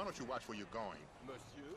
Why don't you watch where you're going? Monsieur?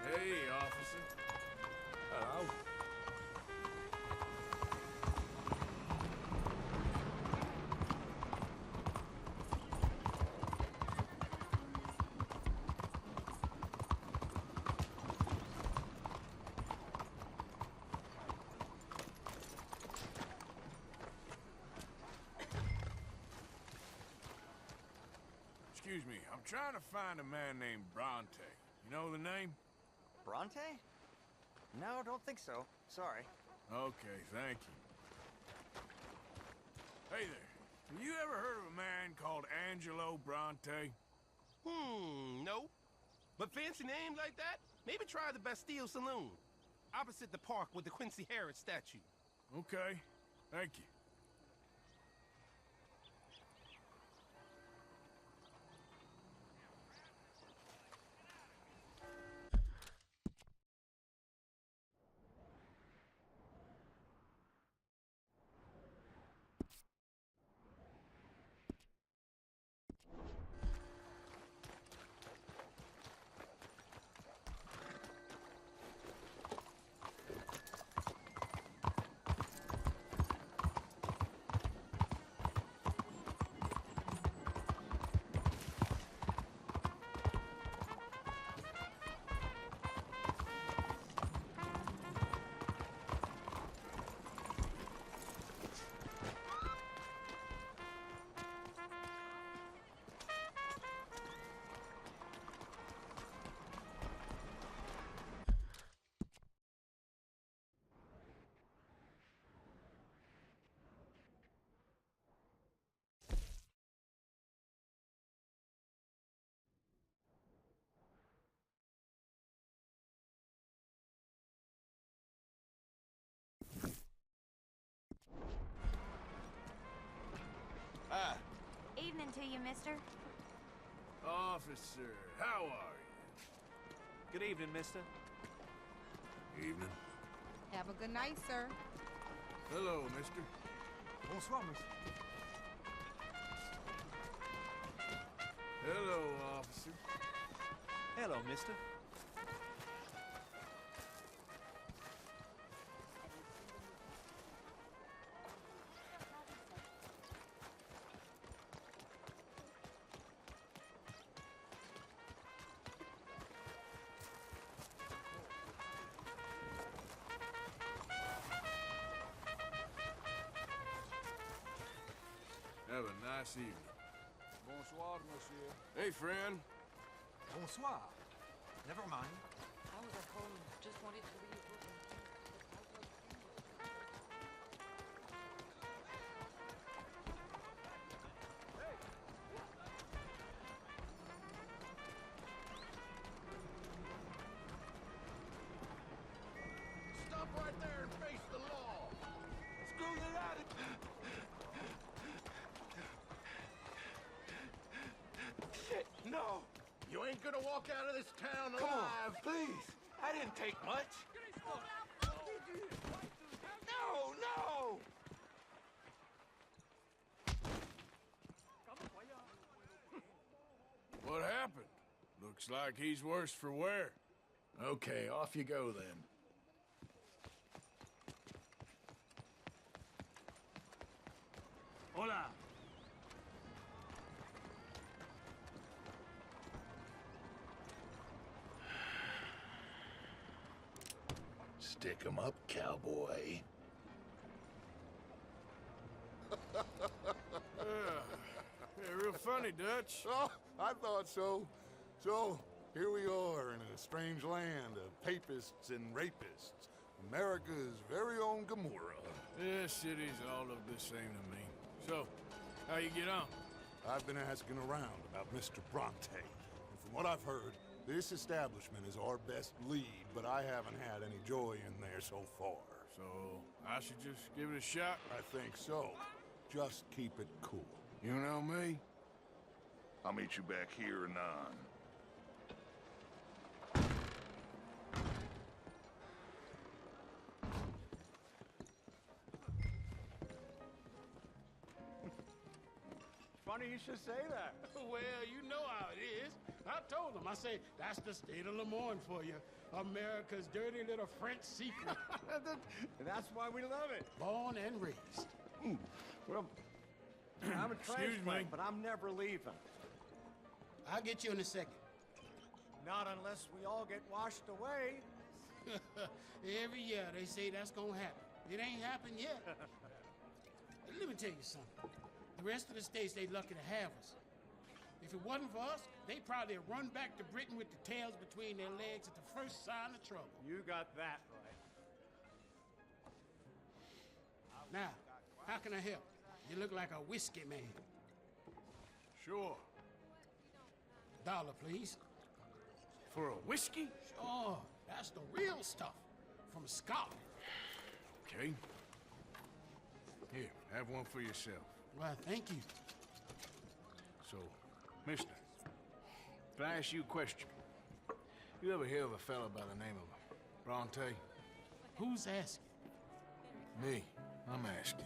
Hey, officer. Hello. Excuse me, I'm trying to find a man named Bronte. You know the name? Bronte? No, don't think so. Sorry. Okay, thank you. Hey there. Have you ever heard of a man called Angelo Bronte? No. But fancy names like that? Maybe try the Bastille Saloon. Opposite the park with the Quincy Harris statue. Okay, thank you. Hi. Evening to you, mister. Officer, how are you? Good evening, mister. Evening. Have a good night, sir. Hello, mister. Bonsoir, monsieur. Hello, officer. Hello, mister. Have a nice evening. Bonsoir, monsieur. Hey, friend. Bonsoir. Never mind. I was at home, just wanted to read a book. Stop right there and face the law. Screw the attic. Shit, no. You ain't gonna walk out of this town alive. Please. I didn't take much. No, no. What happened? Looks like he's worse for wear. Okay, off you go then. Hola. Stick 'em up, cowboy. Yeah, real funny, Dutch. Oh, I thought so. So, here we are in a strange land of papists and rapists. America's very own Gomorrah. Yeah, cities all look the same to me. So, how you get on? I've been asking around about Mr. Bronte. And from what I've heard, this establishment is our best lead, but I haven't had any joy in there so far. So, I should just give it a shot? I think so. Just keep it cool. You know me? I'll meet you back here anon. Funny you should say that. Well, you know how it is. I told him. I say, that's the state of Lemoyne for you. America's dirty little French secret. That's why we love it. Born and raised. Well, I'm a Excuse transplant, me. but I'm never leaving. I'll get you in a second. Not unless we all get washed away. Every year they say that's gonna happen. It ain't happened yet. Let me tell you something. The rest of the states, they lucky to have us. If it wasn't for us, they'd probably have run back to Britain with the tails between their legs at the first sign of trouble. You got that right. Now, how can I help? You look like a whiskey man. Sure. $1, please. For a whiskey? Oh, that's the real stuff. From Scotland. Okay. Here, have one for yourself. Well, thank you. So, mister, if I ask you a question, you ever hear of a fella by the name of Bronte? Who's asking? Me. I'm asking.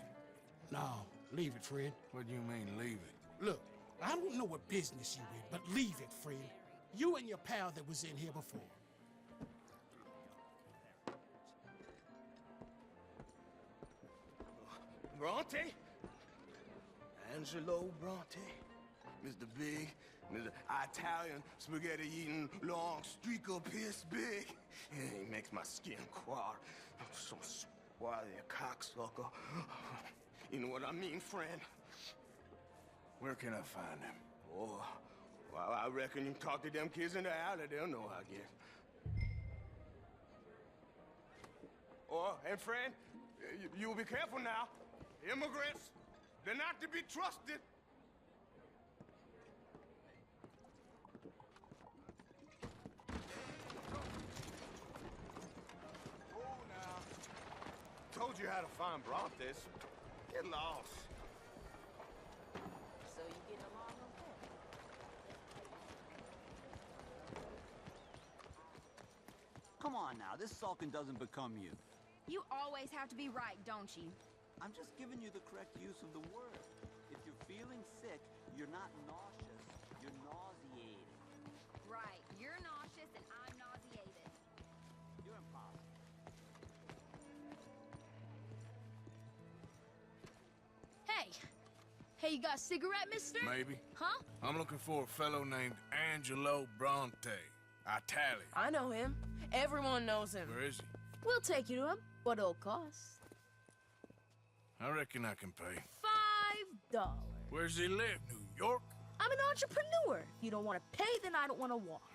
No, leave it, friend. What do you mean, leave it? Look, I don't know what business you in, but leave it, friend. You and your pal that was in here before. Bronte? Angelo Bronte? Mr. Big, Mr. Italian spaghetti-eating, long streaker piss big. He makes my skin crawl. I'm so swarthy, a cocksucker. You know what I mean, friend? Where can I find him? Oh, well, I reckon you can talk to them kids in the alley. They'll know, I guess. Oh, and friend, you'll be careful now. Immigrants, they're not to be trusted. Oh, now. Told you how to find Brontes. Get lost. So you getting along okay? Come on now, this sulking doesn't become you. You always have to be right, don't you? I'm just giving you the correct use of the word. If you're feeling sick, you're not nauseous, you're nauseated. Right. You're nauseous and I'm nauseated. You're impossible. Hey! Hey, you got a cigarette, mister? Maybe. Huh? I'm looking for a fellow named Angelo Bronte. Italian. I know him. Everyone knows him. Where is he? We'll take you to him, but it'll cost I reckon I can pay. $5. Where's he live? New York? I'm an entrepreneur. If you don't want to pay, then I don't want to walk.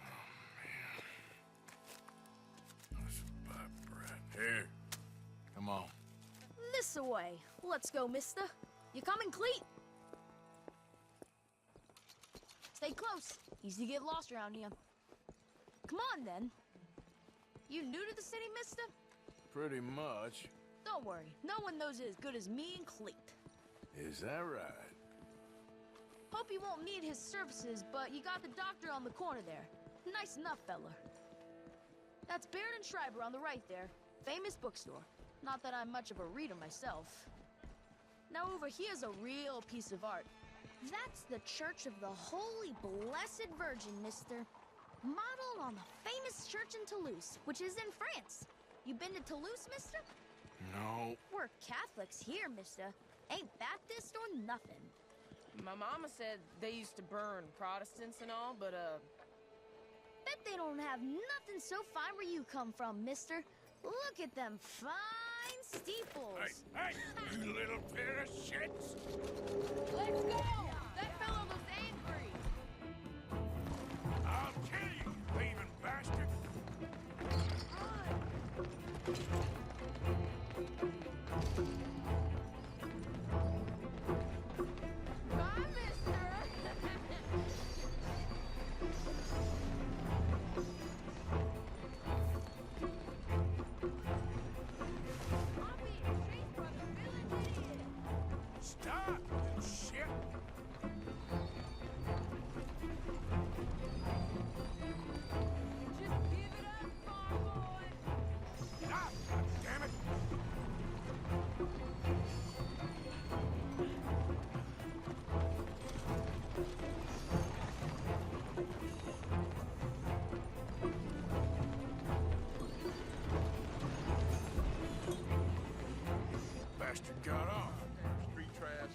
That's bad bread. Here. Come on. This away. Let's go, mister. You coming, Cleet? Stay close. Easy to get lost around here. Come on, then. You new to the city, mister? Pretty much. Don't worry. No one knows it as good as me and Cleet. Is that right? Hope you won't need his services, but you got the doctor on the corner there. Nice enough, fella. That's Baird and Schreiber on the right there. Famous bookstore. Not that I'm much of a reader myself. Now over here's a real piece of art. That's the Church of the Holy Blessed Virgin, mister. Modeled on the famous church in Toulouse, which is in France. You been to Toulouse, mister? No. We're Catholics here, mister. Ain't Baptist or nothing. My mama said they used to burn Protestants and all, but, Bet they don't have nothing so fine where you come from, mister. Look at them fine steeples. Hey, you little pair of shits! Let's go! That fellow looks angry. I'll kill you, thieving bastard! Bye, mister. I'm being chased by the village idiot. Stop, you shit! Just give it up, farm boy. Stop, goddammit! Bastard got off. Street trash.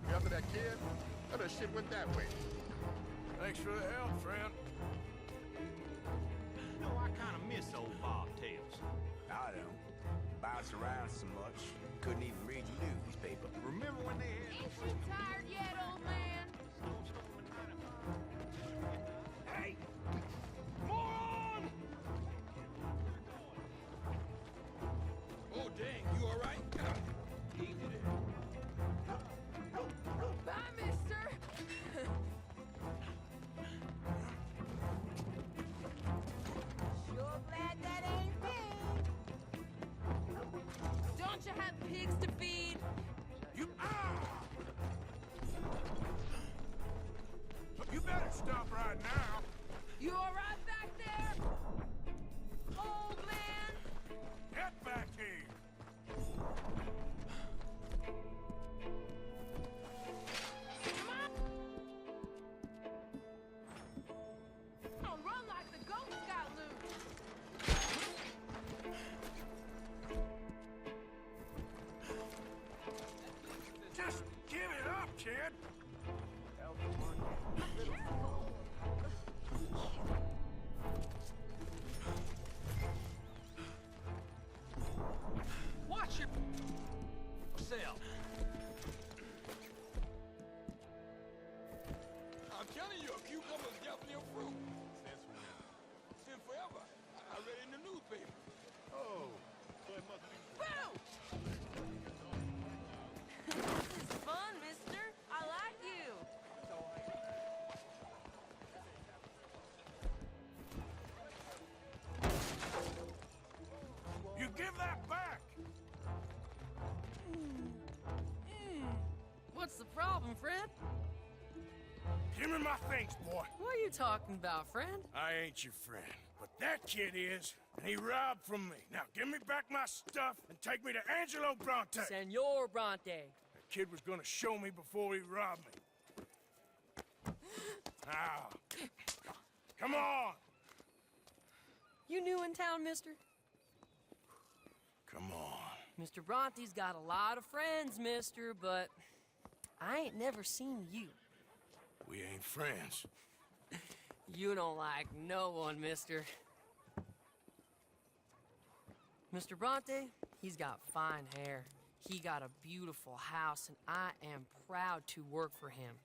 You after that kid? How that shit went that way? Thanks for the help, friend. No, I kind of miss old bobtails. I don't. Bounce around so much, couldn't even read your newspaper. Remember when they had... Ain't you tired yet, old man? Hey! Moron! Oh, dang, you all right? Easy there. Bye, mister. Sure glad that ain't me. Don't you have pigs to feed? You You better stop right now. You all right back there? Old man? Get back here. Come on! Don't run like the goats got loose. Just give it up, kid. Watch yourself. I'm telling you, a cucumber's definitely a fruit. Since forever. I read it in the newspaper. Oh, so it must be... Boo! This is fun, mister. I like you. You give that back. What's the problem, friend? Give me my things, boy. What are you talking about, friend? I ain't your friend, but that kid is, and he robbed from me. Now give me back my stuff and take me to Angelo Bronte. Senor Bronte. That kid was gonna show me before he robbed me. Now, come on. You new in town, mister? Come on. Mr. Bronte's got a lot of friends, mister, but I ain't never seen you. We ain't friends. You don't like no one, mister. Mr. Bronte, he's got fine hair. He got a beautiful house, and I am proud to work for him.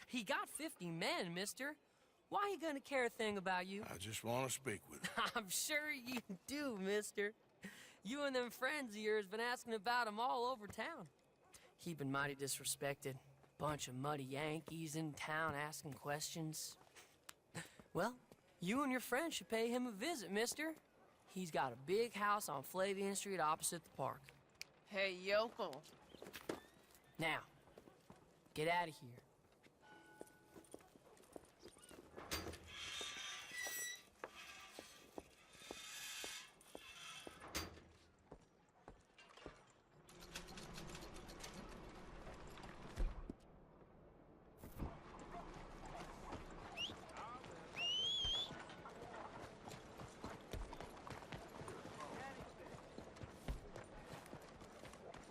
He got 50 men, mister. Why he gonna care a thing about you? I just want to speak with him. I'm sure you do, mister. You and them friends of yours been asking about him all over town. He been mighty disrespected. Bunch of muddy Yankees in town asking questions. Well, you and your friend should pay him a visit, mister. He's got a big house on Flavian Street opposite the park. Hey, yokel. Now, get out of here.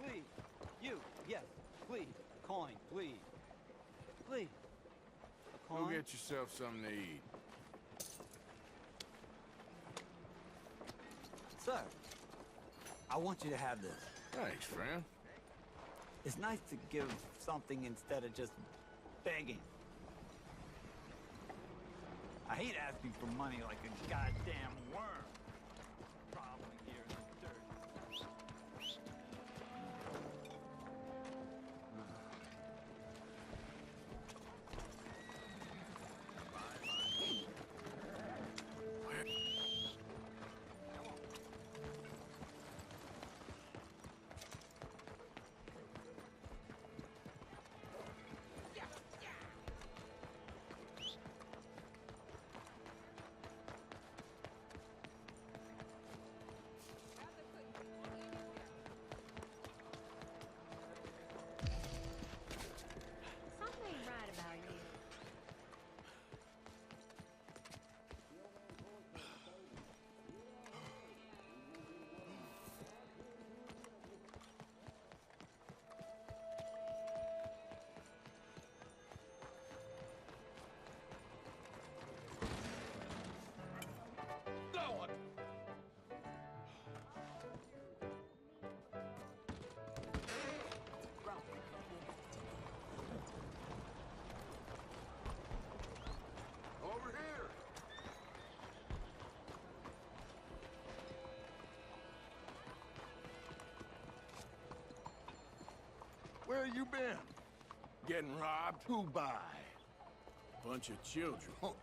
Please. You. Yes. Please. Coin. Please. Please. A Go coin? get yourself something to eat. Sir, I want you to have this. Thanks, friend. It's nice to give something instead of just begging. I hate asking for money like a goddamn worm. Probably here in the dirt. Something ain't right about you. Lord! Over here! Where you been? Getting robbed? Who by? Bunch of children. Oh,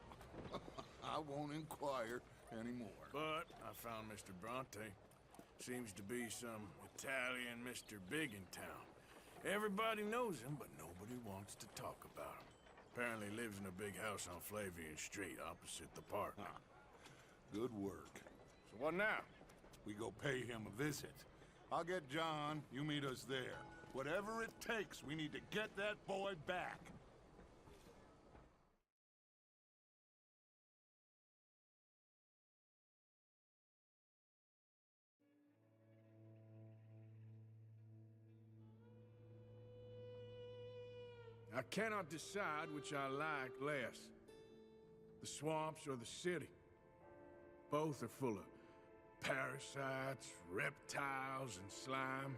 I won't inquire anymore. But I found Mr. Bronte. Seems to be some Italian Mr. Big in town. Everybody knows him, but nobody wants to talk about him. Apparently lives in a big house on Flavian Street opposite the park. Good work. So what now? We go pay him a visit. I'll get John, you meet us there. Whatever it takes, we need to get that boy back. I cannot decide which I like less. The swamps or the city. Both are full of parasites, reptiles, and slime.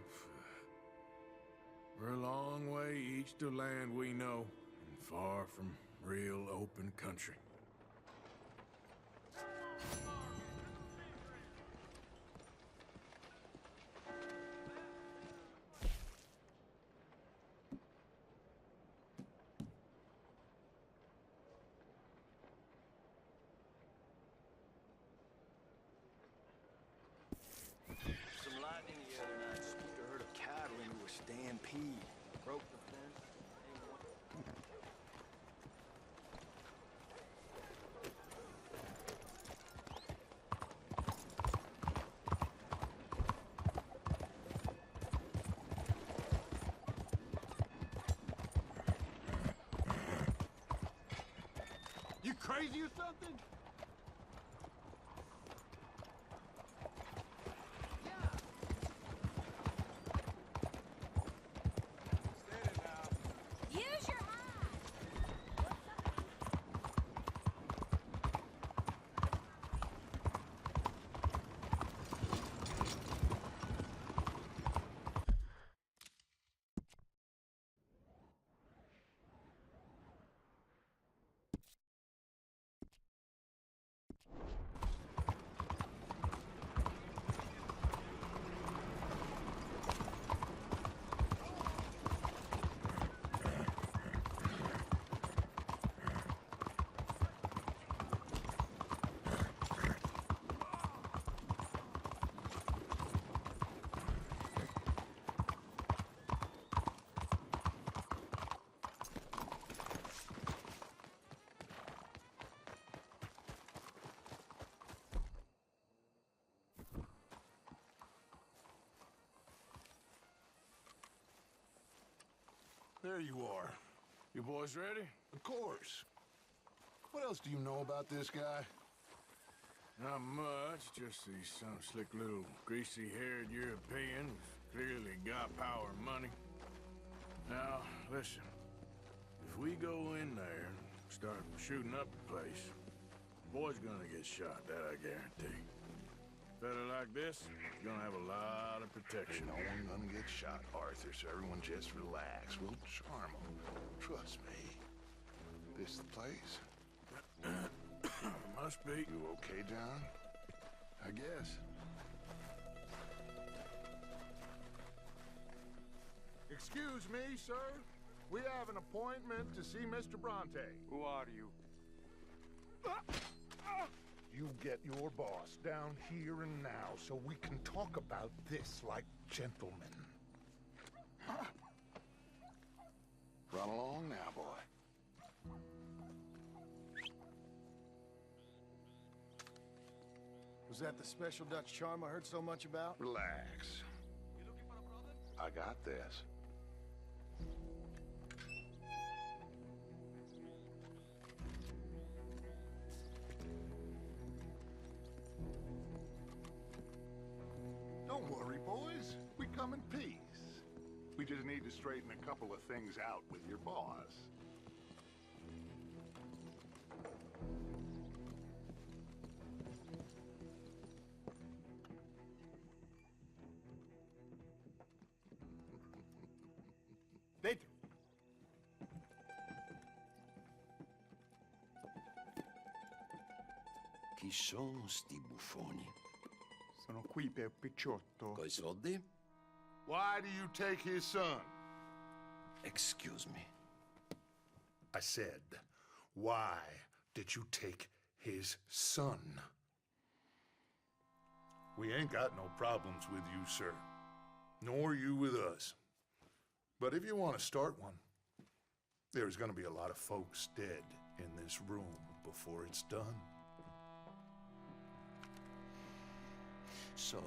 We're a long way east of land we know, and far from real open country. Some lightning the other night spooked a herd of cattle into a stampede. Broke the fence. You crazy or something? Use your mind. There you are. You boys ready? Of course. What else do you know about this guy? Not much, just he's some slick little greasy-haired European who's clearly got power and money. Now, listen. If we go in there and start shooting up the place, the boy's gonna get shot, that I guarantee. Better like this, you're gonna have a lot of protection. No one gonna get shot, Arthur, so everyone just relax. We'll charm them. Trust me. This the place? Must be. You okay, John? I guess. Excuse me, sir. We have an appointment to see Mr. Bronte. Who are you? You get your boss down here and now so we can talk about this like gentlemen. Run along now, boy. Was that the special Dutch charm I heard so much about? Relax. You looking for a brother? I got this. Don't worry, boys. We come in peace. We just need to straighten a couple of things out with your boss. Dentro. Chi sono sti buffoni? Sono qui per Picciotto. Coi soldi? Why do you take his son? Excuse me. I said, why did you take his son? We ain't got no problems with you, sir. Nor you with us. But if you want to start one, there's gonna be a lot of folks dead in this room before it's done. So,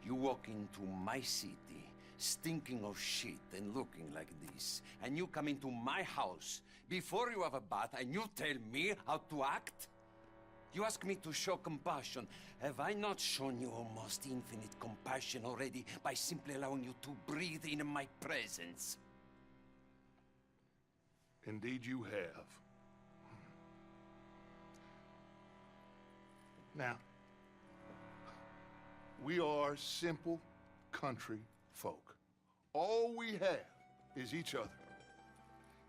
you walk into my city, stinking of shit and looking like this, and you come into my house before you have a bath and you tell me how to act? You ask me to show compassion. Have I not shown you almost infinite compassion already by simply allowing you to breathe in my presence? Indeed you have. Now, we are simple country folk. All we have is each other.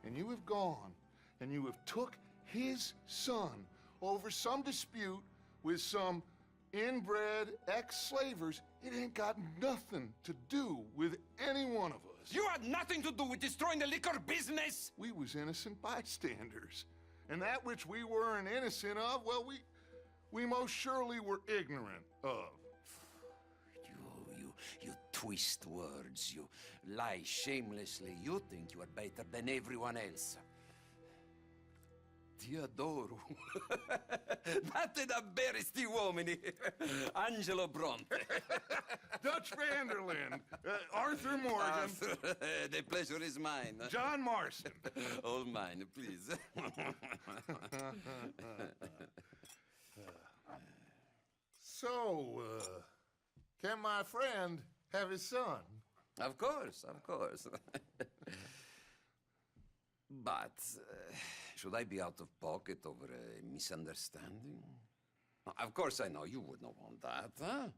And you have gone and you have took his son over some dispute with some inbred ex-slavers. It ain't got nothing to do with any one of us. You had nothing to do with destroying the liquor business! We was innocent bystanders. And that which we weren't innocent of, well, we most surely were ignorant of. You twist words, you lie shamelessly. You think you are better than everyone else. Ti adoro. Date da bere sti uomini. Angelo Bronte. Dutch Vanderlyn. Arthur Morgan. Arthur, the pleasure is mine. John Marston. All mine, please. So, can my friend have his son? Of course, of course. But, should I be out of pocket over a misunderstanding? Of course I know you would not want that, huh?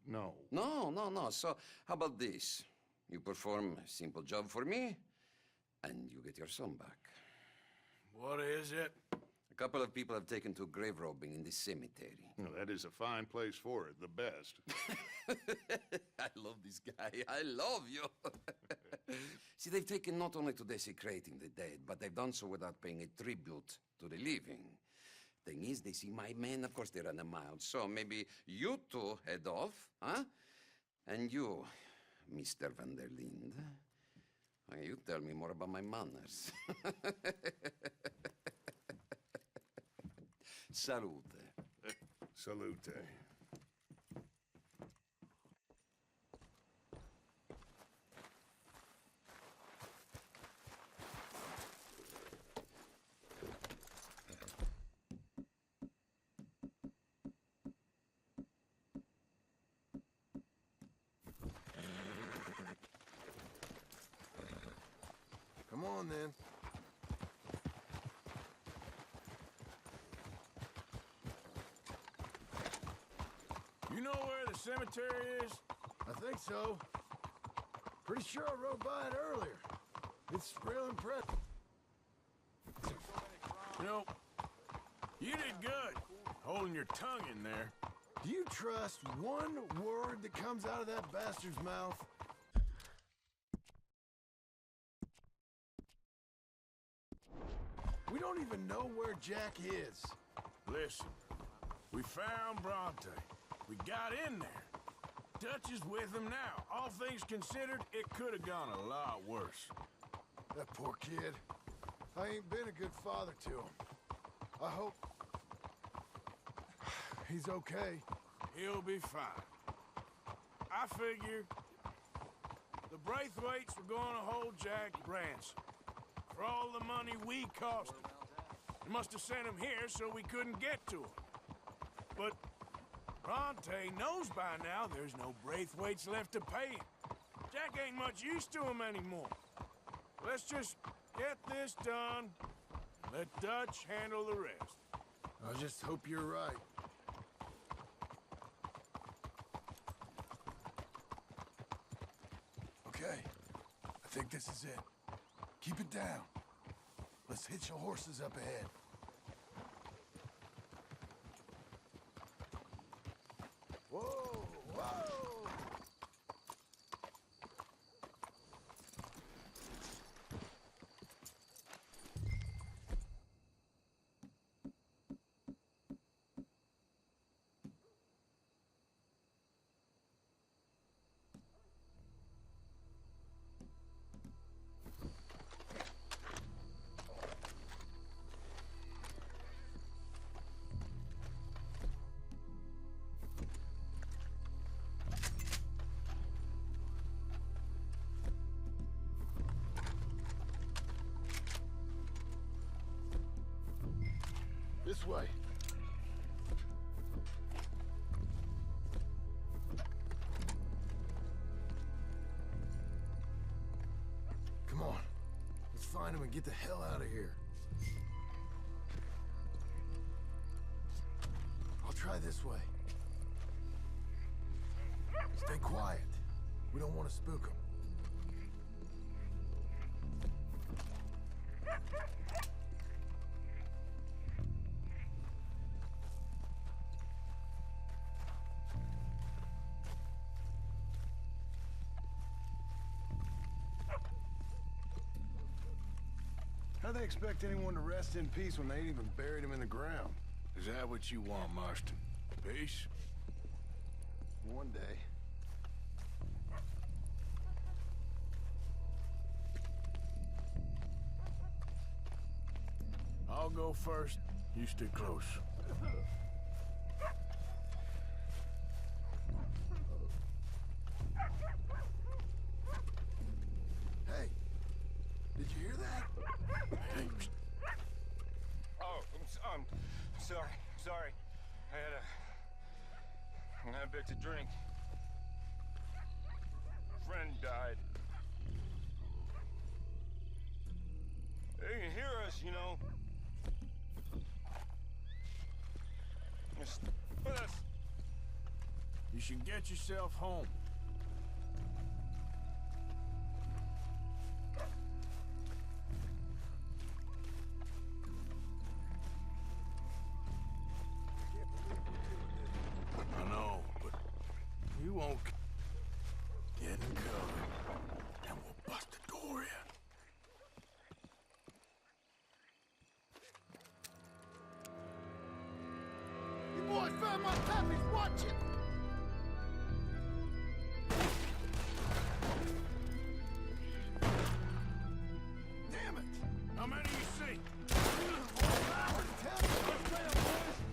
No. No. So, how about this? You perform a simple job for me, and you get your son back. What is it? A couple of people have taken to grave robbing in this cemetery. Well, that is a fine place for it, the best. I love this guy. I love you. See, they've taken not only to desecrating the dead, but they've done so without paying a tribute to the living. Thing is, they see my men, of course they run a mile. So maybe you two head off, huh? And you, Mr. Van der Linde, you tell me more about my manners. Salute. Salute. Come on, then. know where the cemetery is? I think so. Pretty sure I rode by it earlier. It's real impressive. You know, you did good, holding your tongue in there. Do you trust one word that comes out of that bastard's mouth? We don't even know where Jack is. Listen, we found Bronte. We got in there. Dutch is with him now. All things considered, it could have gone a lot worse. That poor kid. I ain't been a good father to him. I hope he's okay. He'll be fine. I figure the Braithwaites were going to hold Jack ransom for all the money we cost him. They must have sent him here so we couldn't get to him. But Bronte knows by now there's no Braithwaites left to pay him. Jack ain't much use to him anymore. Let's just get this done and let Dutch handle the rest. I just hope you're right. Okay, I think this is it. Keep it down. Let's hitch the horses up ahead. Whoa, whoa! This way. Come on. Let's find him and get the hell out of here. I'll try this way. Stay quiet. We don't want to spook him. How they expect anyone to rest in peace when they ain't even buried him in the ground? Is that what you want, Marston? Peace? One day. I'll go first. You stay close. Hey, did you hear that? Hey, Oh, I'm sorry. I had a bit to drink. Friend died. They can hear us, you know. Just with us. you should get yourself home. I know, but you won't get in cover, and we'll bust the door in. You boys found my puppies, watch it! Damn it! How many you see?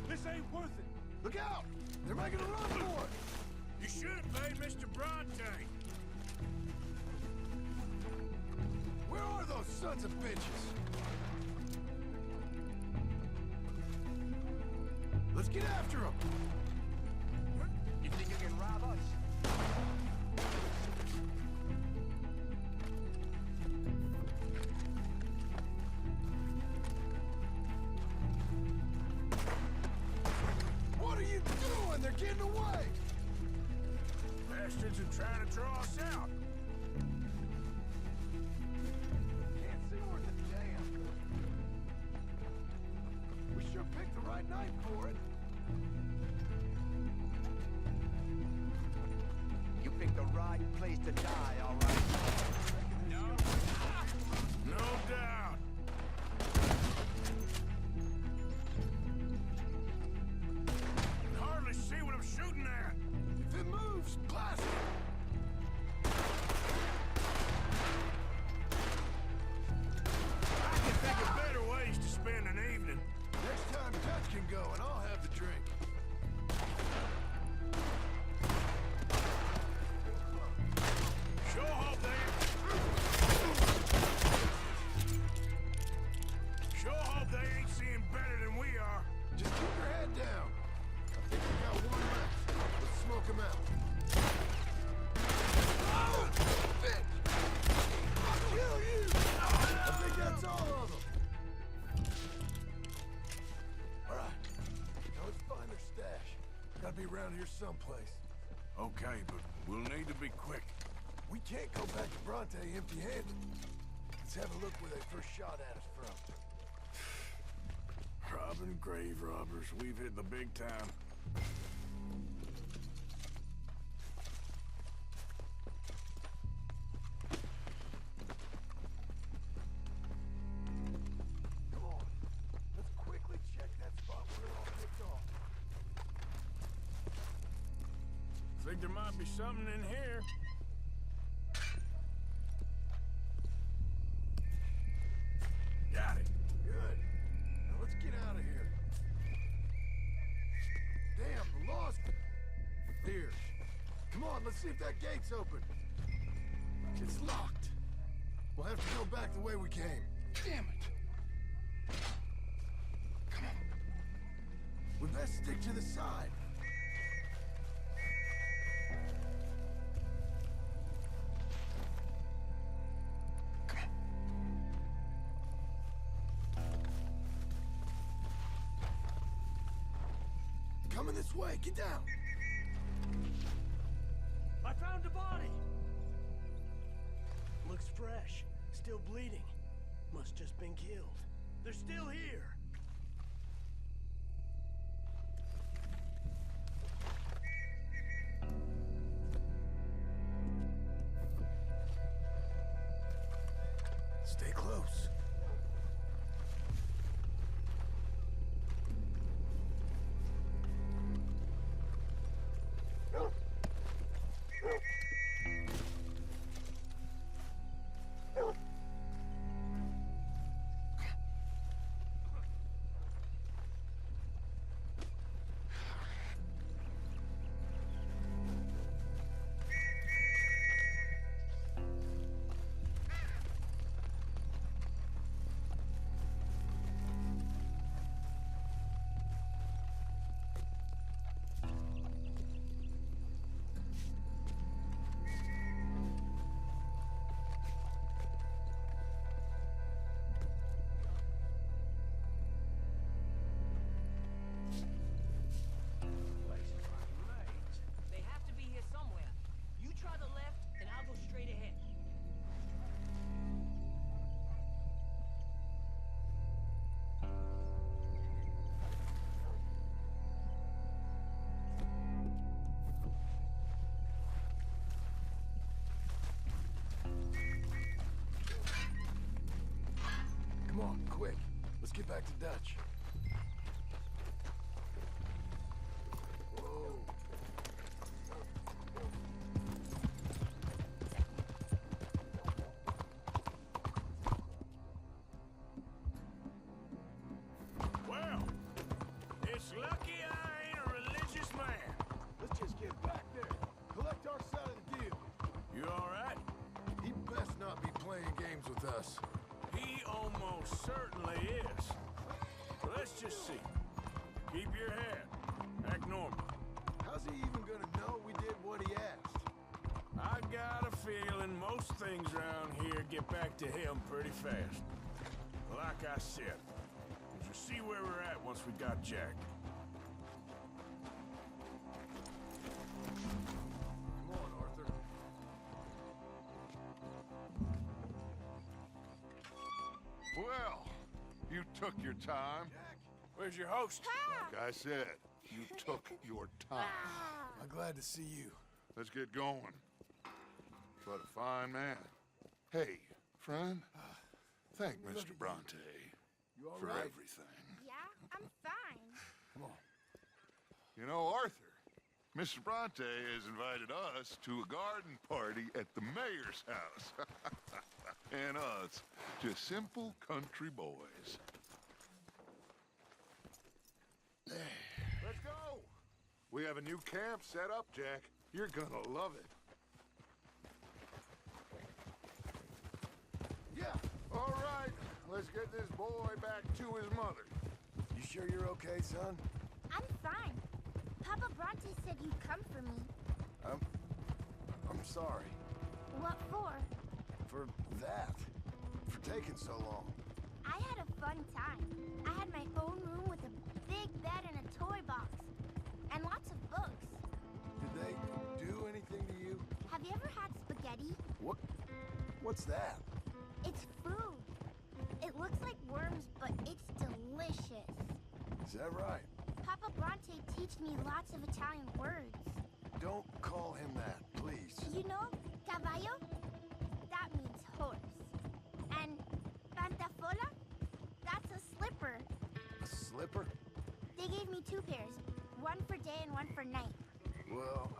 This ain't worth it. Look out! They're making a run for it! You should have paid Mr. Bronte. Where are those sons of bitches? Let's get after them! You think you can rob us? What are you doing? They're getting away! bastards are trying to draw us out. Can't see worth a damn. We sure picked the right night for it. You picked the right place to die, all right? No doubt. Can hardly see what I'm shooting at. If it moves, blast it. I can think of better ways to spend an evening. Next time Dutch can go and I'll have the drink. Sure hope they ain't seeing better than we are. Just keep your head down. I think we got one left. Let's smoke him out. Oh, bitch! I'll kill you! I think that's all of them. All right. Now let's find their stash. Gotta be around here someplace. Okay, but we'll need to be quick. We can't go back to Bronte empty-handed. Let's have a look where they first shot at us from. Robbing grave robbers, we've hit the big time. Come on. Let's quickly check that spot where it all kicked off. Think there might be something in here. Got it. Good. Now let's get out of here. Damn, we lost it. Here. Come on, let's see if that gate's open. It's locked. We'll have to go back the way we came. Damn it. Come on. We best stick to the side. Coming this way, get down! I found a body! Looks fresh, still bleeding. Must just been killed. They're still here! Stay close. They have to be here somewhere. You try the left, and I'll go straight ahead. Come on, quick. Let's get back to Dutch. Whoa. Well, it's lucky I ain't a religious man. Let's just get back there. Collect our side of the deal. You all right? He best not be playing games with us. He almost certainly is. But let's just see. Keep your head. Act normal. How's he even gonna know we did what he asked? I got a feeling most things around here get back to him pretty fast. Like I said, we'll just see where we're at once we got Jack. Come on, took your time. Where's your host? Like I said, you took your time. I'm glad to see you. Let's get going. What a fine man. Hey, friend, thank Mr. Bronte You all for right? everything. Yeah, I'm fine. Come on. You know, Arthur, Mr. Bronte has invited us to a garden party at the mayor's house. And us, just simple country boys. Let's go. We have a new camp set up, Jack. You're gonna love it. Yeah. All right, let's get this boy back to his mother. You sure you're okay, son? I'm fine. Papa Bronte said you'd come for me. I'm sorry. What for? For that. For taking so long. I had a fun time. I had my own room with a big bed and a toy box. And lots of books. Did they do anything to you? Have you ever had spaghetti? What's that? It's food. It looks like worms, but it's delicious. Is that right? Papa Bronte teach me lots of Italian words. Don't call him that, please. You know, caballo? That means horse. And pantafola? That's a slipper. A slipper? They gave me 2 pairs. One for day and one for night. Well,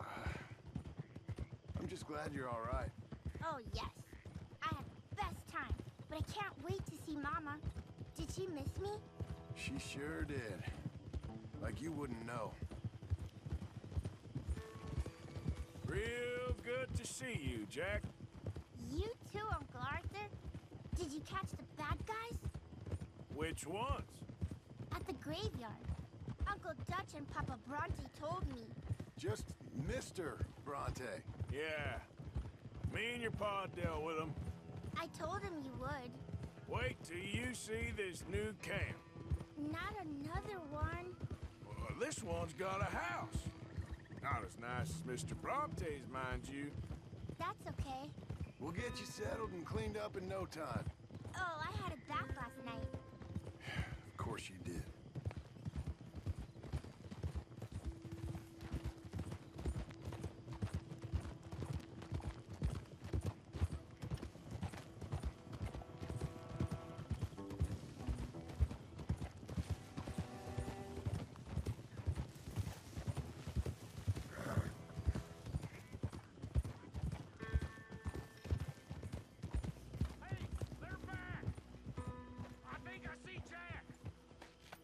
I'm just glad you're all right. Oh, yes. I had the best time. But I can't wait to see Mama. Did she miss me? She sure did. Like you wouldn't know. Real good to see you, Jack. You too, Uncle Arthur. Did you catch the bad guys? Which ones? At the graveyard. Uncle Dutch and Papa Bronte told me. Just Mr. Bronte. Yeah. Me and your pa dealt with them. I told him you would. Wait till you see this new camp. Not another one. Well, this one's got a house. Not as nice as Mr. Bronte's, mind you. That's okay. We'll get you settled and cleaned up in no time. Oh, I had a bath last night. Of course you did.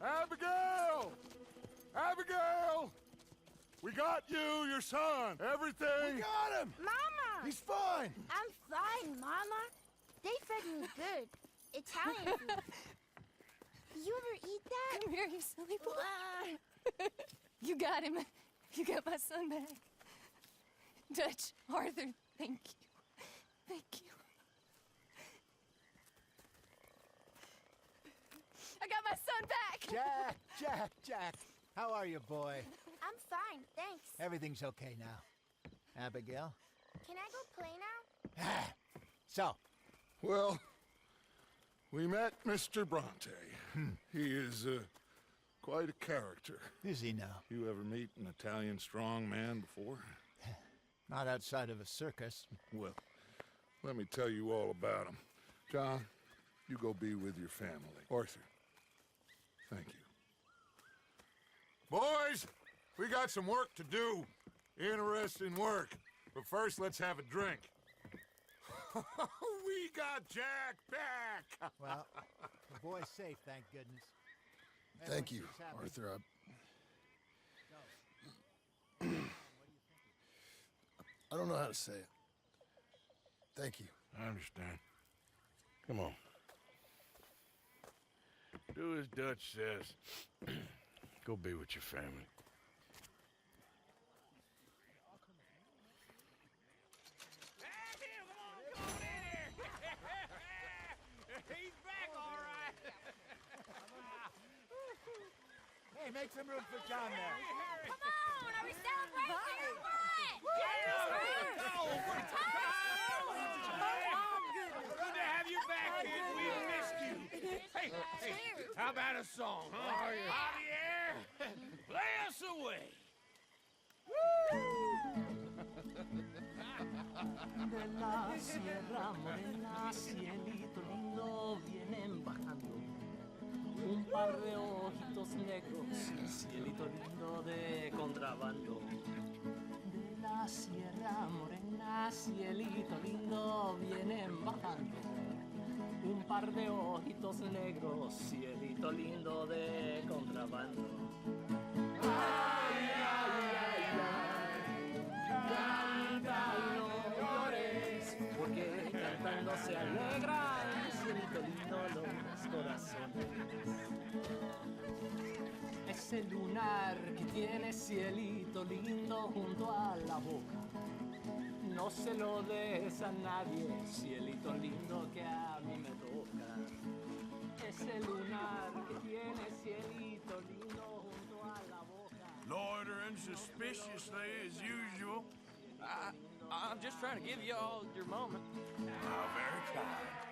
Abigail! Abigail! We got you, your son, everything. We got him! Mama! He's fine! I'm fine, Mama. They fed me good. Italian food. You ever eat that? Come here, you silly boy. You got him. You got my son back. Dutch, Arthur, thank you. Thank you. I got my son back! Jack. How are you, boy? I'm fine, thanks. Everything's okay now. Abigail? Can I go play now? So? Well, we met Mr. Bronte. He is quite a character. Is he now? You ever meet an Italian strong man before? Not outside of a circus. Well, let me tell you all about him. John, you go be with your family. Arthur, thank you. Boys, we got some work to do. Interesting work. But first, let's have a drink. We got Jack back! Well, the boy's safe, thank goodness. Thank you, Arthur. I don't know how to say it. Thank you. I understand. Come on. Do as Dutch says. Go be with your family. He's back, all right. Hey, make some room for John there. Come on, are we celebrating or what? Good to have you back, kid. We missed you. Hey, how about a song, huh? Javier, play us away. De la sierra morena, cielito lindo, vienen bajando un par de ojitos negros, cielito lindo de contrabando. De la sierra morena, cielito lindo, vienen bajando un par de ojitos negros, cielito lindo de contrabando. Ay, ay, ay, ay, canta y no llores, porque cantando se alegran, cielito lindo, los corazones. Ese lunar que tiene cielito lindo junto a la boca, no se lo des a nadie, cielito lindo que a mí me toca. Ese lunar que tiene cielito lindo junto a la boca. Loitering suspiciously as usual. I'm just trying to give you all your moment. How very kind.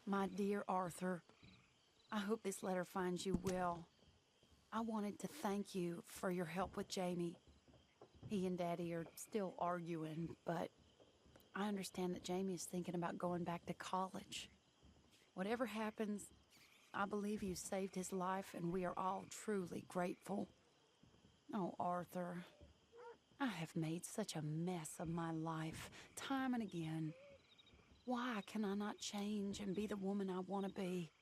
My dear Arthur, I hope this letter finds you well. I wanted to thank you for your help with Jamie. He and Daddy are still arguing, but I understand that Jamie is thinking about going back to college. Whatever happens, I believe you saved his life, and we are all truly grateful. Oh, Arthur, I have made such a mess of my life, time and again. Why can I not change and be the woman I want to be?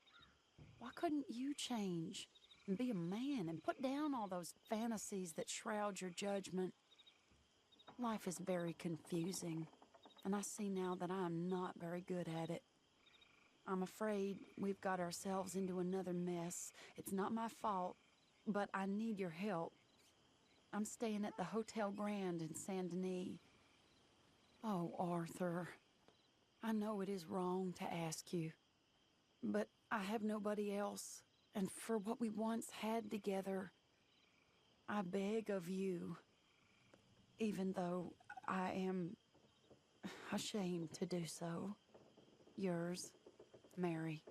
Why couldn't you change and be a man and put down all those fantasies that shroud your judgment? Life is very confusing, and I see now that I'm not very good at it. I'm afraid we've got ourselves into another mess. It's not my fault, but I need your help. I'm staying at the Hotel Grand in Saint Denis. Oh, Arthur, I know it is wrong to ask you, but I have nobody else, and for what we once had together, I beg of you, even though I am ashamed to do so. Yours, Mary.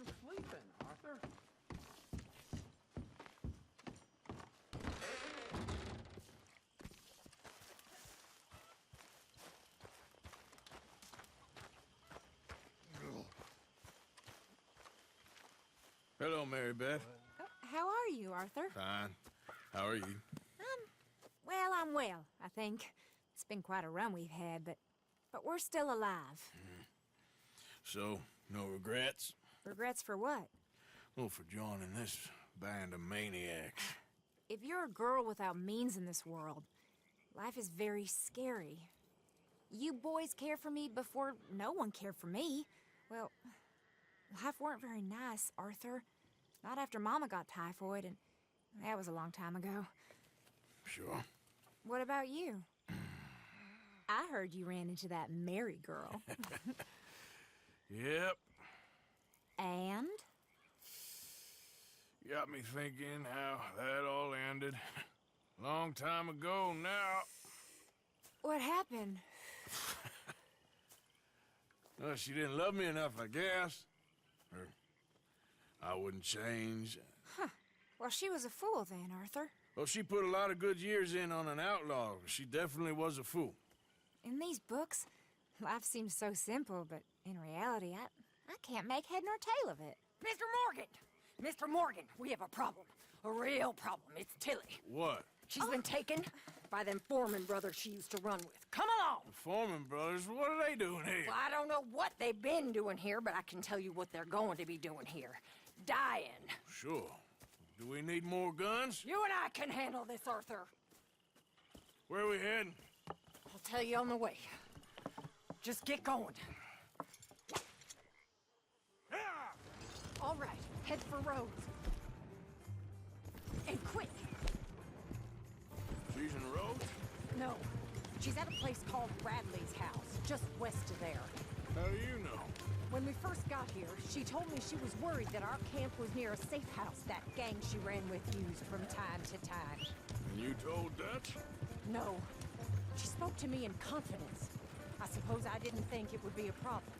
I'm sleeping, Arthur. Hello, Mary Beth. How are you, Arthur? Fine. How are you? Well, I'm well, I think. It's been quite a run we've had, but we're still alive. So, no regrets? Regrets for what? Well, for joining this band of maniacs. If you're a girl without means in this world, life is very scary. You boys cared for me before no one cared for me. Well, life weren't very nice, Arthur. Not after Mama got typhoid, and that was a long time ago. Sure. What about you? I heard you ran into that Mary girl. Yep. And? Got me thinking how that all ended. Long time ago now. What happened? Well, she didn't love me enough, I guess. Or I wouldn't change. Huh. Well, she was a fool then, Arthur. Well, she put a lot of good years in on an outlaw. She definitely was a fool. In these books, life seems so simple, but in reality, I can't make head nor tail of it. Mr. Morgan! Mr. Morgan, we have a problem. A real problem. It's Tilly. What? She's been taken by them Foreman brothers she used to run with. Come along! The Foreman brothers? What are they doing here? Well, I don't know what they've been doing here, but I can tell you what they're going to be doing here. Dying. Sure. Do we need more guns? You and I can handle this, Arthur. Where are we heading? I'll tell you on the way. Just get going. All right, head for Rose. And quick. She's in Rhodes? No, she's at a place called Bradley's house, just west of there. How do you know? When we first got here, she told me she was worried that our camp was near a safe house that gang she ran with used from time to time. And you told Dutch? No. She spoke to me in confidence. I suppose I didn't think it would be a problem.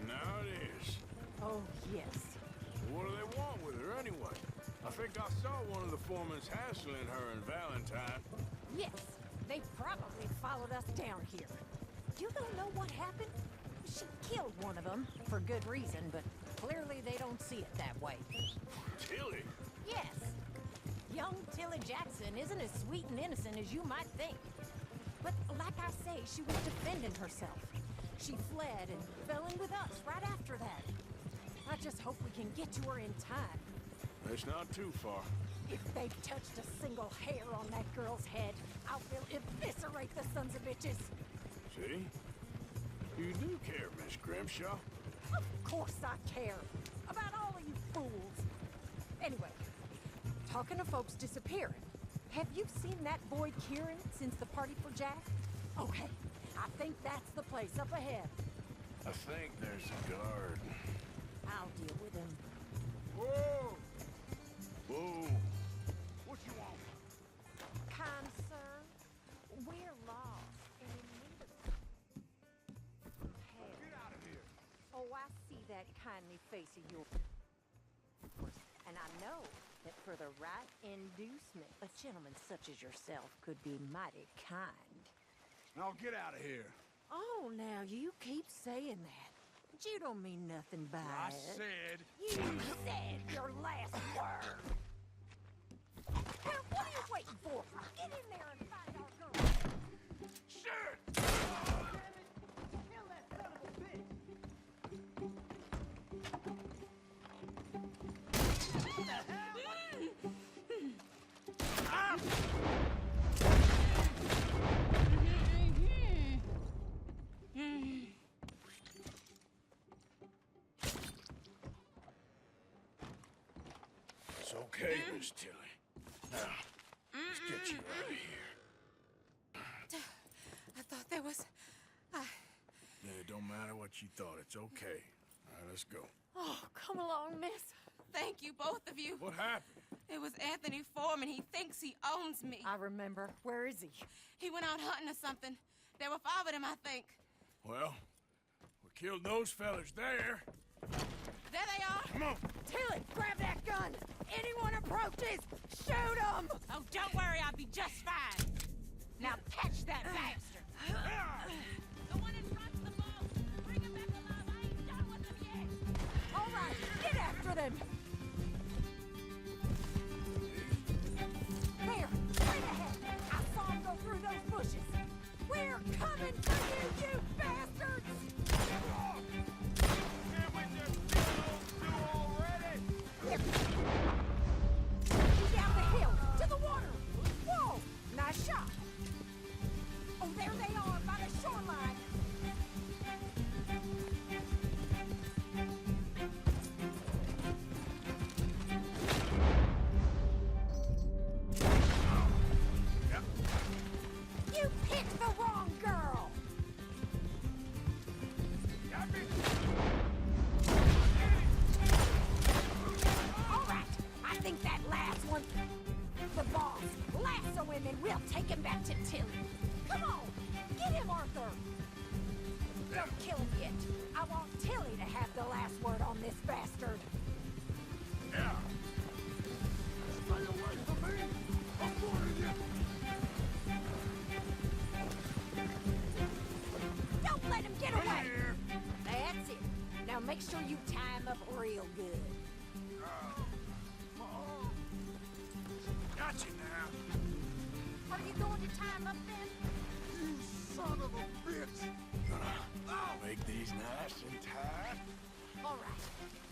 Now it is. Oh, yes. What do they want with her anyway? I think I saw one of the foremans hassling her and Valentine. Yes, they probably followed us down here. You don't know what happened? She killed one of them, for good reason, but clearly they don't see it that way. Tilly? Yes. Young Tilly Jackson isn't as sweet and innocent as you might think. But like I say, she was defending herself. She fled and fell in with us right after that. I just hope we can get to her in time. It's not too far. If they've touched a single hair on that girl's head, I will eviscerate the sons of bitches. See? You do care, Miss Grimshaw. Of course I care. About all of you fools. Anyway, talking of folks disappearing, have you seen that boy Kieran since the party for Jack? Okay, I think that's the place up ahead. I think there's a guard. I'll deal with him. Whoa! Whoa! What you want? Kind sir, we're lost and in need of help. Get out of here. Oh, I see that kindly face of yours. And I know that for the right inducement, a gentleman such as yourself could be mighty kind. Now get out of here. Oh, now you keep saying that. But you don't mean nothing by I it. said... You said your last word. Now, what are you waiting for? Get in there and find our girl. Shit! Kill that son of a bitch! What the hell? It's okay, Miss Tilly. Now, let's get you out of here. I thought there was... Yeah, it don't matter what you thought. It's okay. All right, let's go. Oh, come along, miss. Thank you, both of you. What happened? It was Anthony Foreman. He thinks he owns me. I remember. Where is he? He went out hunting or something. There were 5 of them, I think. Well, we killed those fellas there. There they are. Come on. Tilly, grab that gun! Anyone approaches, shoot them! Oh, don't worry. I'll be just fine. Now catch that bastard! The one in front's the boss. Bring him back alive. I ain't done with them yet. All right, get after them! There, straight ahead. I saw him go through those bushes. We're coming for you, you bastards! Can't we just kill those two already? Down the hill, to the water! Whoa, nice shot! Oh, there they are by the shoreline! Make sure you tie him up real good. Got you now. Are you going to tie him up then? You son of a bitch! Gonna make these nice and tight. All right,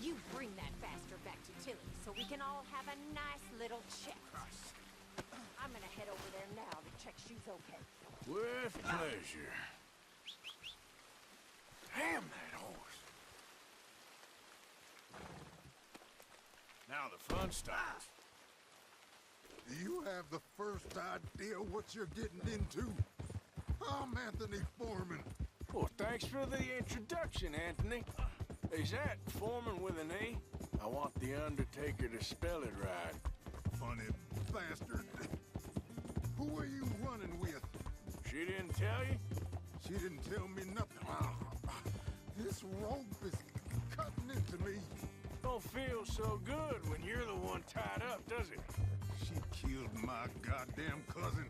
you bring that bastard back to Tilly so we can all have a nice little chat. I'm gonna head over there now to check she's okay. With pleasure. Damn that horse. Now the fun starts. Do you have the first idea what you're getting into? I'm Anthony Foreman. Well, thanks for the introduction, Anthony. Is that Foreman with an A? I want the Undertaker to spell it right. Funny bastard. Who are you running with? She didn't tell you? She didn't tell me nothing. This rope is cutting into me. Don't feel so good when you're the one tied up, does it? She killed my goddamn cousin.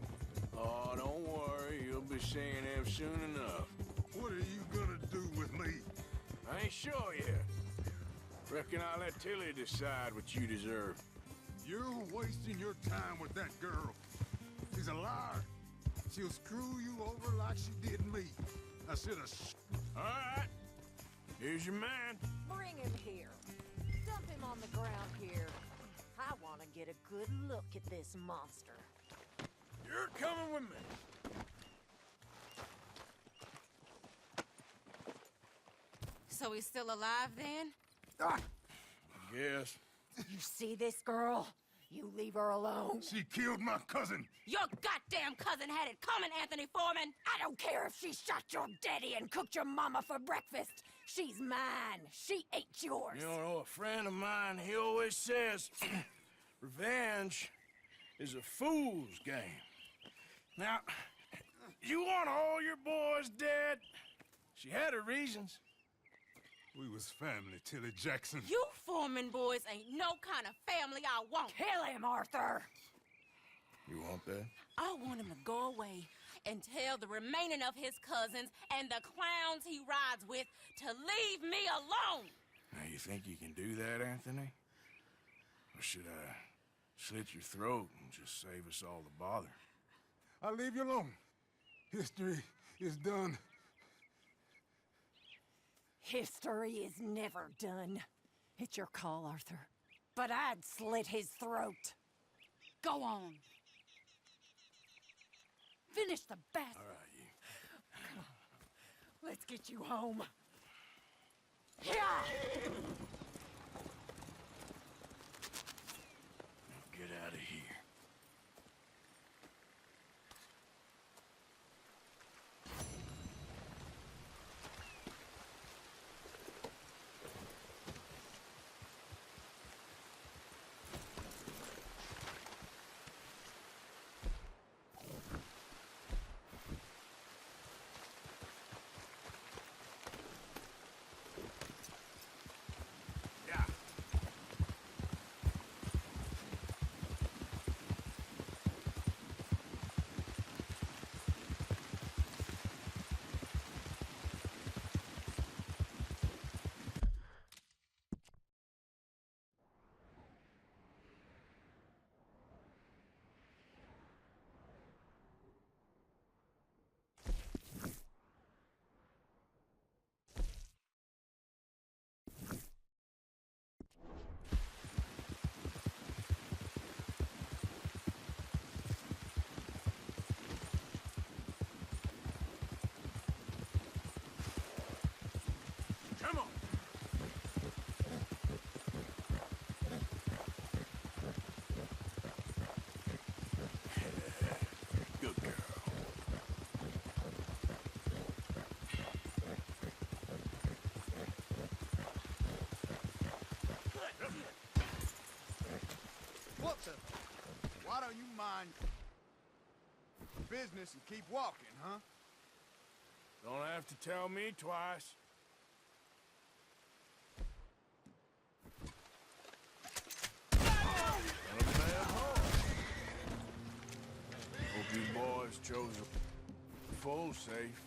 Oh, don't worry. You'll be seeing him soon enough. What are you gonna do with me? I ain't sure yet. Reckon I'll let Tilly decide what you deserve. You're wasting your time with that girl. She's a liar. She'll screw you over like she did me. I should have... All right. Here's your man. Bring him here. Dump him on the ground here. I want to get a good look at this monster. You're coming with me. So he's still alive then? Yes. You see this girl? You leave her alone. She killed my cousin. Your goddamn cousin had it coming, Anthony Foreman! I don't care if she shot your daddy and cooked your mama for breakfast. She's mine. She ain't yours. You know, a friend of mine, he always says, revenge is a fool's game. Now, you want all your boys dead? She had her reasons. We was family, Tilly Jackson. You Foreman boys ain't no kind of family I want. Kill him, Arthur! You want that? I want him to go away and tell the remaining of his cousins and the clowns he rides with to leave me alone. Now, you think you can do that, Anthony? Or should I slit your throat and just save us all the bother? I'll leave you alone. History is done. History is never done. It's your call, Arthur. But I'd slit his throat. Go on. Finish the bastard. All right, you. Come on. Let's get you home. Yeah! Get out of here. Come on. Good girl. What the? Why don't you mind business and keep walking, huh? Don't have to tell me twice. Hope you boys chose a full safe.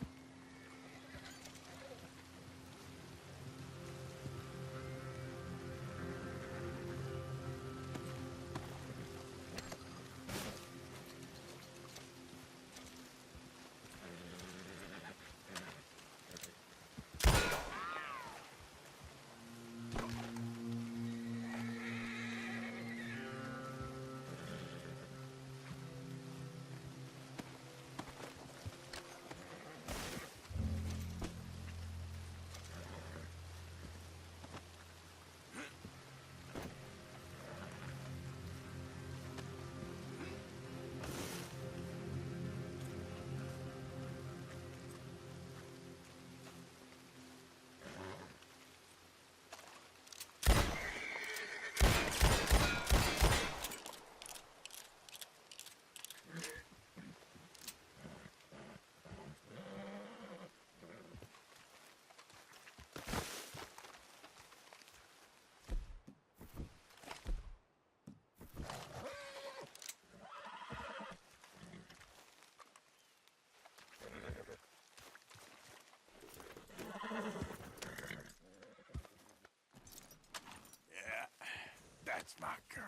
That's my girl.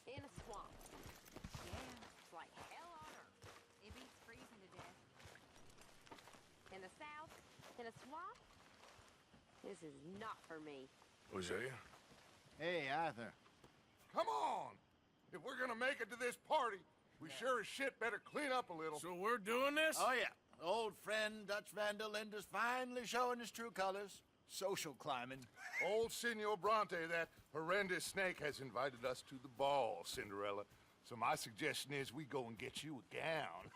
In a swamp. Yeah, it's like hell on earth. It beats freezing to death. In the south, in a swamp? This is not for me. Hosea? Hey, Arthur. Come on! If we're gonna make it to this party, we sure as shit better clean up a little. So we're doing this? Oh, yeah. Old friend Dutch Van der Linde's finally showing his true colors. Social climbing. Old Senor Bronte, that horrendous snake, has invited us to the ball, Cinderella. So my suggestion is we go and get you a gown.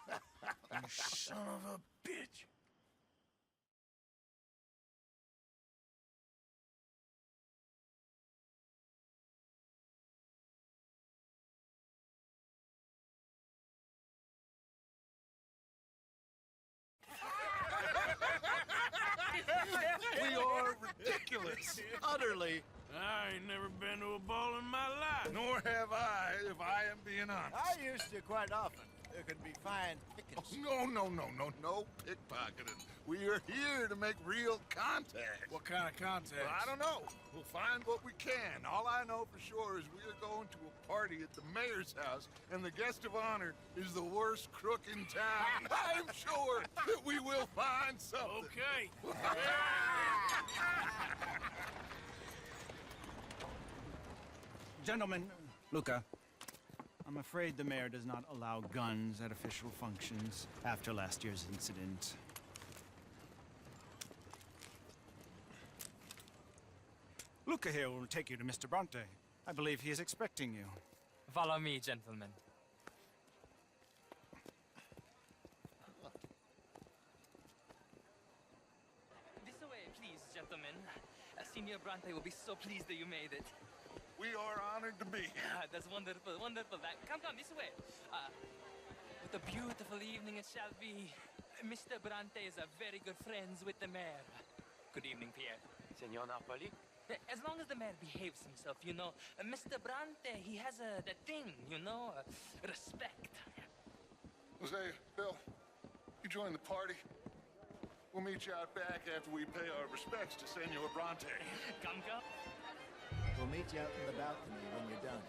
You son of a bitch. We are ridiculous. Utterly. I ain't never been to a ball in my life. Nor have I, if I am being honest. I used to quite often. There could be fine pickings. No pickpocketing. We are here to make real contact. What kind of contact? Well, I don't know. We'll find what we can. All I know for sure is we are going to a party at the mayor's house, and the guest of honor is the worst crook in town. I'm sure that we will find something. Okay. Gentlemen, Luca, I'm afraid the mayor does not allow guns at official functions after last year's incident. Luca here will take you to Mr. Bronte. I believe he is expecting you. Follow me, gentlemen. This way, please, gentlemen. Senior Bronte will be so pleased that you made it. We are honored to be here. That's wonderful, wonderful. Come, this way. What a beautiful evening it shall be. Mr. Bronte is a very good friends with the mayor. Good evening, Pierre. Senor Napoli? As long as the mayor behaves himself, you know. Mr. Bronte, he has that thing, you know, respect. Jose, Bill, you join the party. We'll meet you out back after we pay our respects to Senor Bronte. Come. We'll meet you out in the balcony when you're done.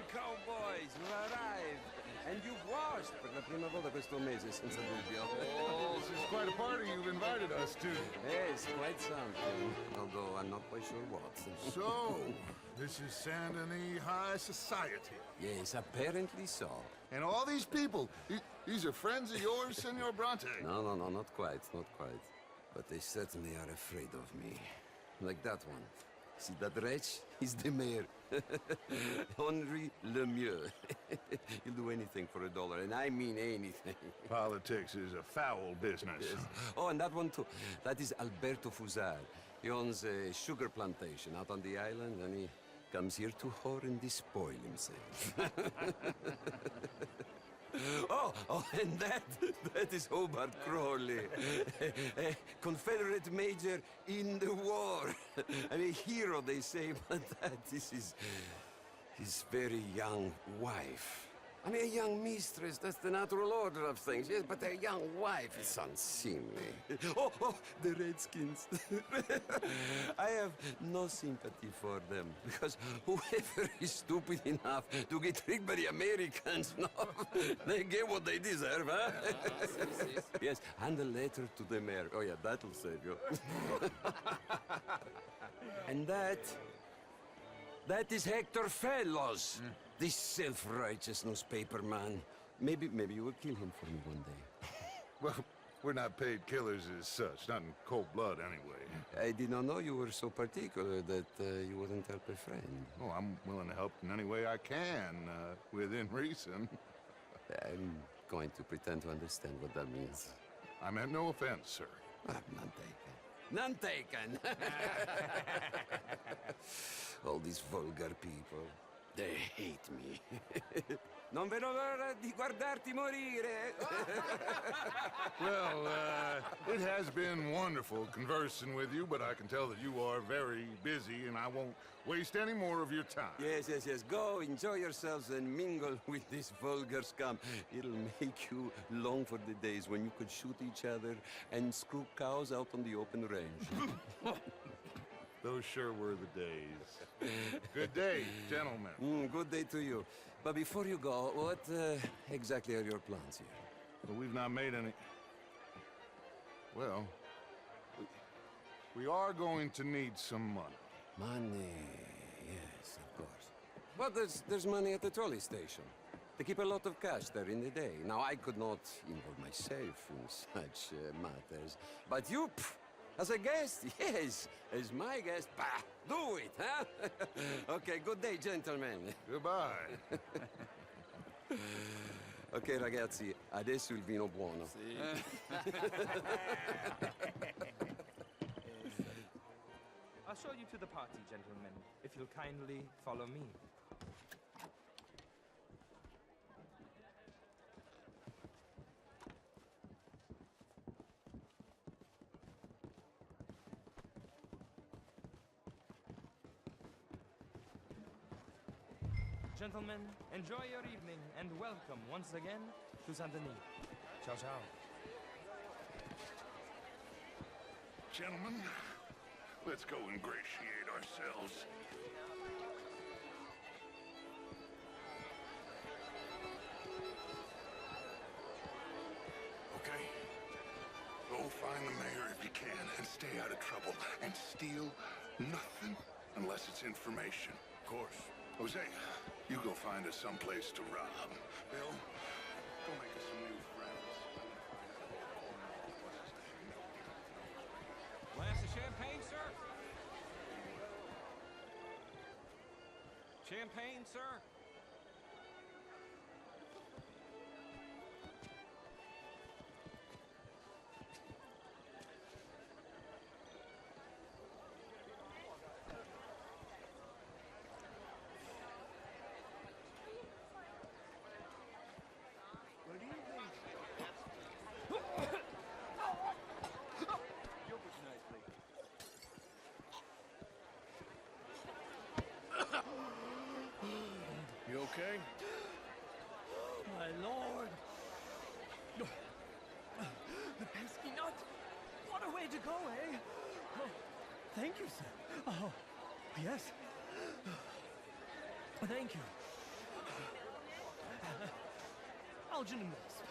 Cowboys, you arrived. And you've washed per la prima volta questo mese, senza dubbio. Oh, this is quite a party you've invited us to. Yes, quite something. Although I'm not quite sure what. So, this is Saint Denis High Society. Yes, apparently so. And all these people, these are friends of yours, Senor Bronte? No, not quite, not quite. But they certainly are afraid of me. Like that one. See that wretch? He's the mayor. Henri Lemieux. He'll do anything for $1, and I mean anything. Politics is a foul business. Yes. Oh, and that one too. That is Alberto Fusar. He owns a sugar plantation out on the island, and he comes here to whore and despoil himself. Oh, and that is Hobart Crawley, a Confederate major in the war. And a hero, they say, but that is his very young wife. I mean, a young mistress, that's the natural order of things, yes, but a young wife is unseemly. Oh, the Redskins. I have no sympathy for them, because whoever is stupid enough to get tricked by the Americans, no, they get what they deserve, huh? Yes, and a letter to the mayor. Oh, yeah, that'll save you. And that is Hector Fellows. This self-righteous newspaper man. Maybe you will kill him for me one day. Well, we're not paid killers as such, not in cold blood anyway. I did not know you were so particular that you wouldn't help a friend. Oh, I'm willing to help in any way I can, within reason. I'm going to pretend to understand what that means. I meant no offense, sir. None taken. None taken! All these vulgar people. They hate me. Non vedo l'ora di guardarti morire. Well, it has been wonderful conversing with you, but I can tell that you are very busy, and I won't waste any more of your time. Yes. Go, enjoy yourselves, and mingle with this vulgar scum. It'll make you long for the days when you could shoot each other and screw cows out on the open range. Those sure were the days. Good day, gentlemen. Good day to you. But before you go, what exactly are your plans here? Well, we've not made any... Well, we are going to need some money. Money, yes, of course. But there's money at the trolley station. They keep a lot of cash there in the day. Now, I could not involve myself in such matters. But you... As a guest? Yes. As my guest? Bah! Do it, huh? Okay, good day, gentlemen. Goodbye. Ok, ragazzi, adesso il vino buono. I'll show you to the party, gentlemen, if you'll kindly follow me. Gentlemen, enjoy your evening and welcome once again to Saint Denis. Ciao, ciao. Gentlemen, let's go ingratiate ourselves. Okay. Go find the mayor if you can and stay out of trouble. And steal nothing unless it's information. Of course. Jose, you go find us someplace to rob. Bill, go make us some new friends. Glass of champagne, sir? Champagne, sir? You okay? My lord! The pesky nut! What a way to go, eh? Oh, thank you, sir. Oh, yes. Thank you. Algernon Mills.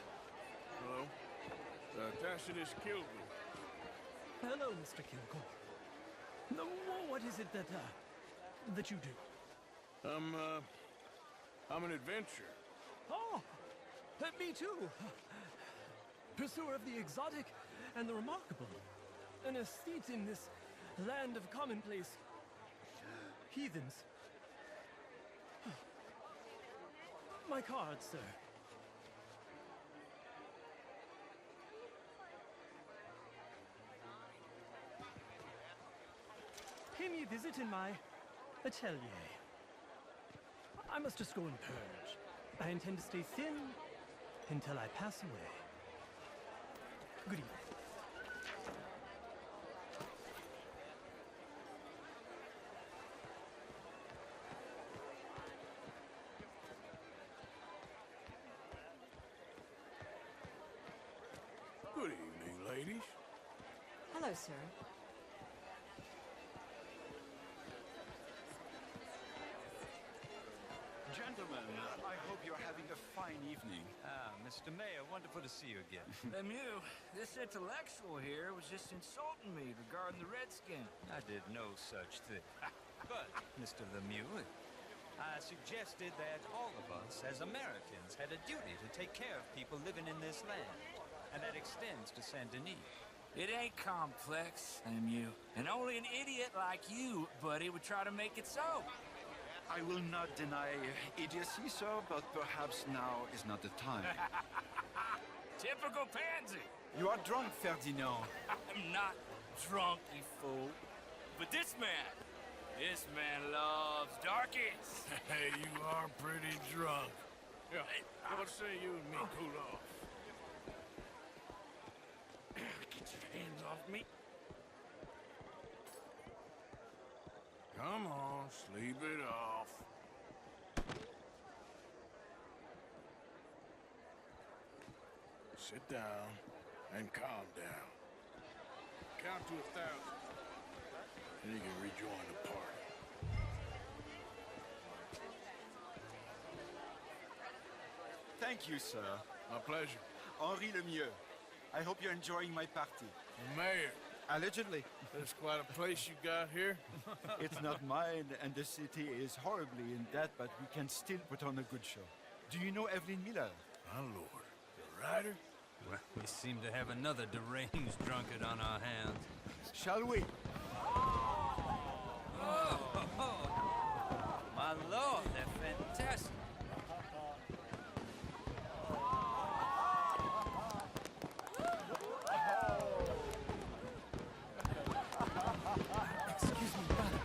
Hello? Tacitus killed me. Hello, Mr. Kilgore. No, what is it that you do? I'm an adventurer. Oh, me too. Pursuer of the exotic and the remarkable. An aesthete in this land of commonplace heathens. My card, sir. Pay me a visit in my atelier. I must just go and purge. I intend to stay thin until I pass away. Good evening. Good evening, ladies. Hello, sir. Gentlemen, I hope you're having a fine evening. Ah, Mr. Mayor, wonderful to see you again. Lemieux, this intellectual here was just insulting me regarding the Redskin. I did no such thing. But, Mr. Lemieux, I suggested that all of us, as Americans, had a duty to take care of people living in this land. And that extends to Saint Denis. It ain't complex, Lemieux. And only an idiot like you, buddy, would try to make it so. I will not deny idiocy, sir, but perhaps now is not the time. Typical pansy. You are drunk, Ferdinand. I'm not drunk, you fool. But this man loves darkies. Hey, you are pretty drunk. Yeah, what say you and me cool off? Get your hands off me. Come on, sleep it off. Sit down and calm down. Count to 1,000. And you can rejoin the party. Thank you, sir. My pleasure. Henri Lemieux. I hope you're enjoying my party. Mayor. Allegedly. That's quite a place you got here. It's not mine, and the city is horribly in debt, but we can still put on a good show. Do you know Evelyn Miller? My lord. The writer? Well, we seem to have another deranged drunkard on our hands. Shall we? Oh, my lord, they're fantastic. Excuse me, brother.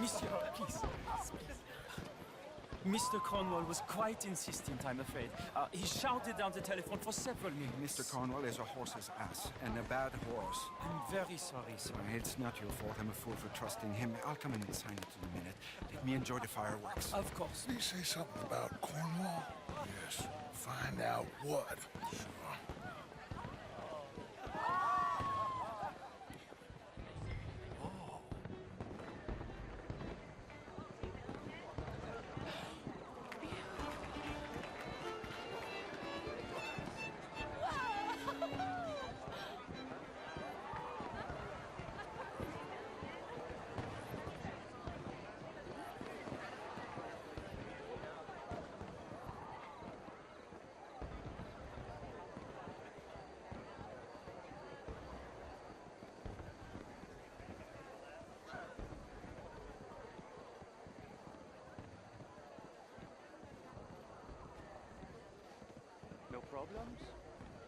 Monsieur, please. Mr. Cornwall was quite insistent, I'm afraid. He shouted down the telephone for several minutes. Mr. Cornwall is a horse's ass, and a bad horse. I'm very sorry, sir. It's not your fault. I'm a fool for trusting him. I'll come in and sign it in a minute. Let me enjoy the fireworks. Of course. Did he say something about Cornwall? Yes. Find out what. No problems?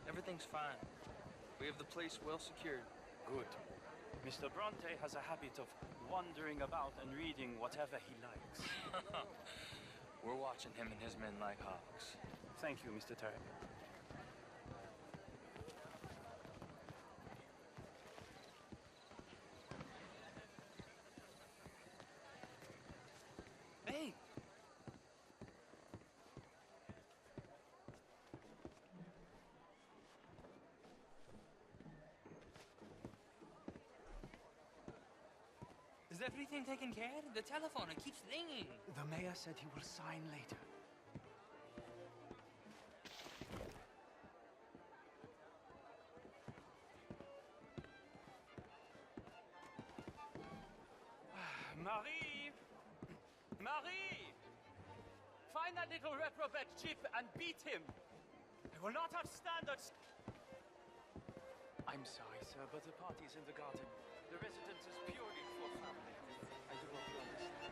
Everything's fine. We have the place well secured. Good. Mr. Bronte has a habit of wandering about and reading whatever he likes. We're watching him and his men like hawks. Thank you, Mr. Torgue. Hey! Is everything taken care of? The telephone, it keeps ringing. The mayor said he will sign later. Marie! Marie! Find that little reprobate chip and beat him! I will not have standards! I'm sorry, sir, but the party is in the garden. The residence is purely for family. I do hope you understand.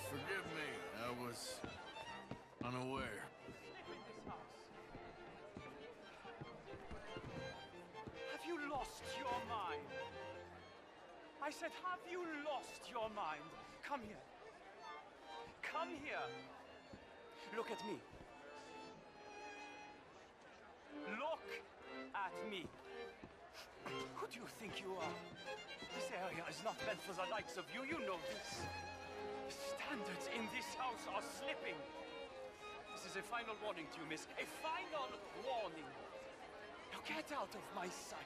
Forgive me. I was unaware. Sleep in this house. Have you lost your mind? I said, have you lost your mind? Come here. Come here. Look at me. Look at me. Who do you think you are? This area is not meant for the likes of you. You know this. The standards in this house are slipping. This is a final warning to you, miss. A final warning. Get out of my sight!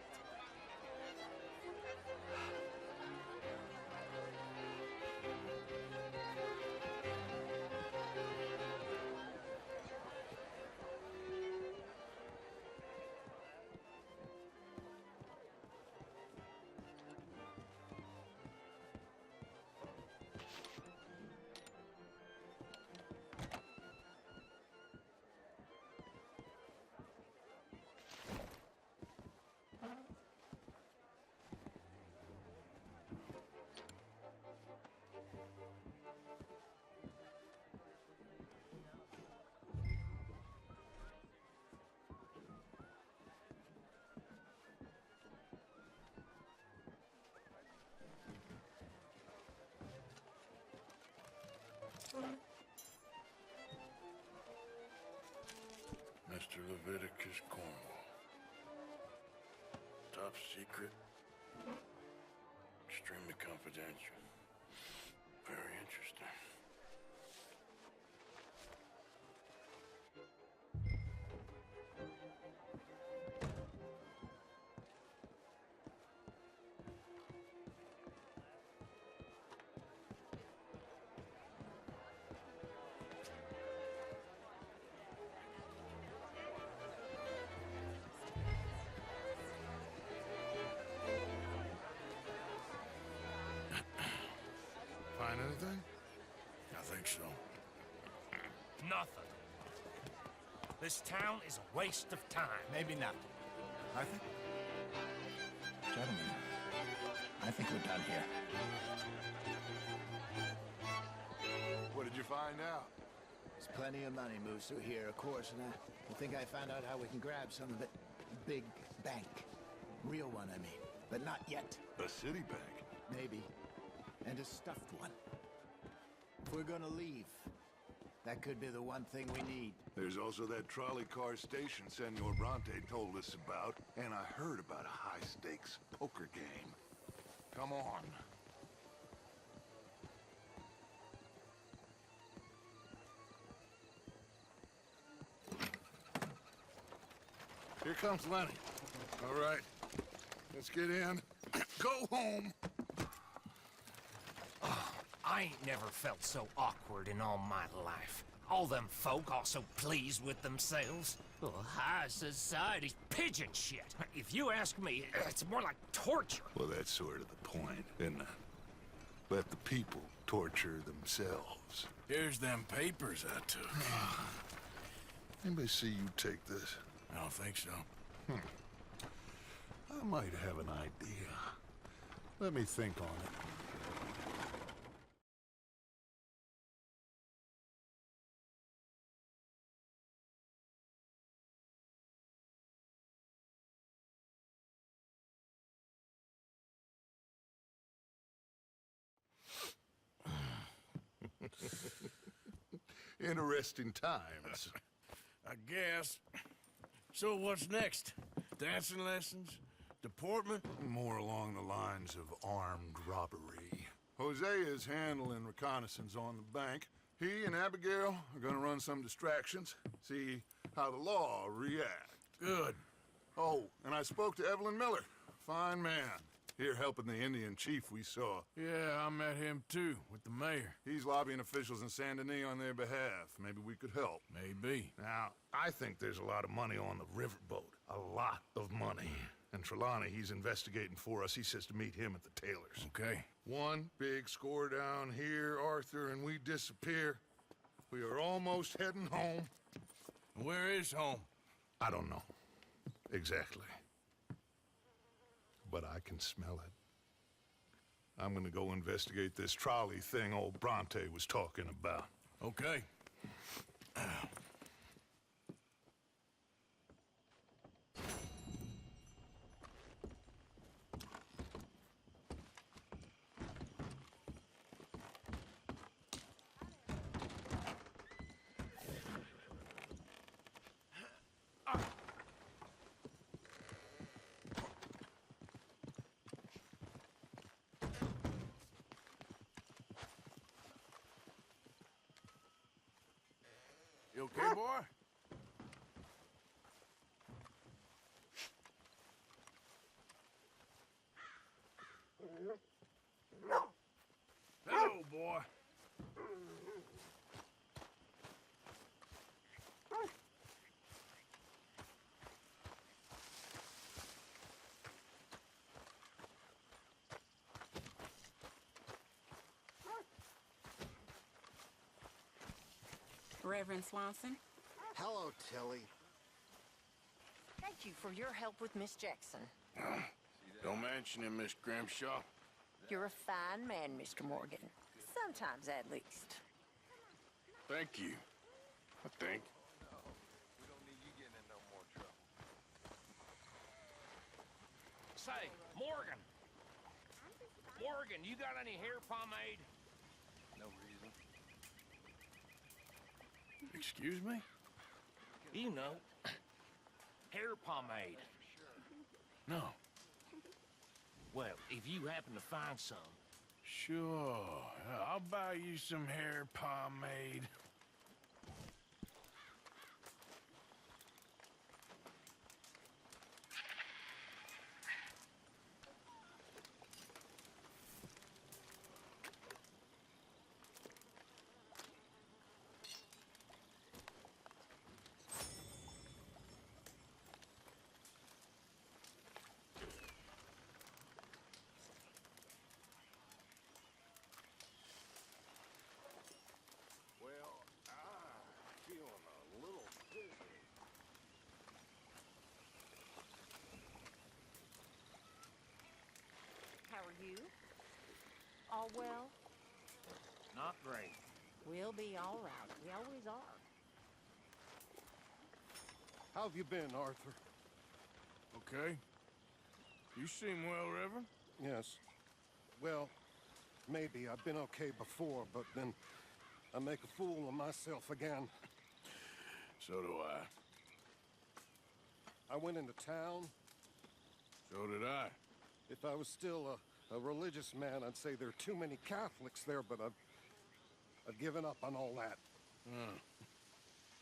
Mr. Leviticus Cornwall. Top secret. Extremely confidential. Very interesting. Find anything? I think so. Nothing. This town is a waste of time. Maybe not. Arthur? Gentlemen, I think we're done here. What did you find out? There's plenty of money moves through here, of course, and I think I found out how we can grab some of it. Big bank. Real one, I mean. But not yet. A city bank? Maybe. And a stuffed one. If we're gonna leave, that could be the one thing we need. There's also that trolley car station Senor Bronte told us about, and I heard about a high-stakes poker game. Come on. Here comes Lenny. All right, let's get in. Go home. I ain't never felt so awkward in all my life. All them folk all so pleased with themselves. Oh, high society's pigeon shit. If you ask me, it's more like torture. Well, that's sort of the point, isn't it? Let the people torture themselves. Here's them papers I took. Anybody see you take this? I don't think so. I might have an idea. Let me think on it. Interesting times. I guess. So what's next? Dancing lessons? Deportment? More along the lines of armed robbery. Hosea is handling reconnaissance on the bank. He and Abigail are gonna run some distractions, see how the law reacts. Good. Oh, and I spoke to Evelyn Miller. Fine man. Here helping the Indian chief we saw. Yeah, I met him too, with the mayor. He's lobbying officials in Saint Denis on their behalf. Maybe we could help. Maybe. Now, I think there's a lot of money on the riverboat. A lot of money. And Trelawney, he's investigating for us. He says to meet him at the Taylor's. Okay. One big score down here, Arthur, and we disappear. We are almost heading home. Where is home? I don't know. Exactly. But I can smell it. I'm gonna go investigate this trolley thing old Bronte was talking about. Okay. You okay, boy? Reverend Swanson. Hello, Tilly. Thank you for your help with Miss Jackson. Don't mention it, Miss Grimshaw. You're a fine man, Mr. Morgan. Sometimes, at least. Thank you. I think. Say, Morgan. Morgan, you got any hair pomade? No reason. Excuse me? You know, hair pomade. No. Well, if you happen to find some. Sure. I'll buy you some hair pomade. Well, I'm feeling a little dizzy. How are you? All well? Not great. We'll be all right. We always are. How have you been, Arthur? Okay. You seem well, Reverend. Yes. Well, maybe. I've been okay before, but then I make a fool of myself again. So do I. I went into town. So did I. If I was still a religious man, I'd say there are too many Catholics there, but I've given up on all that.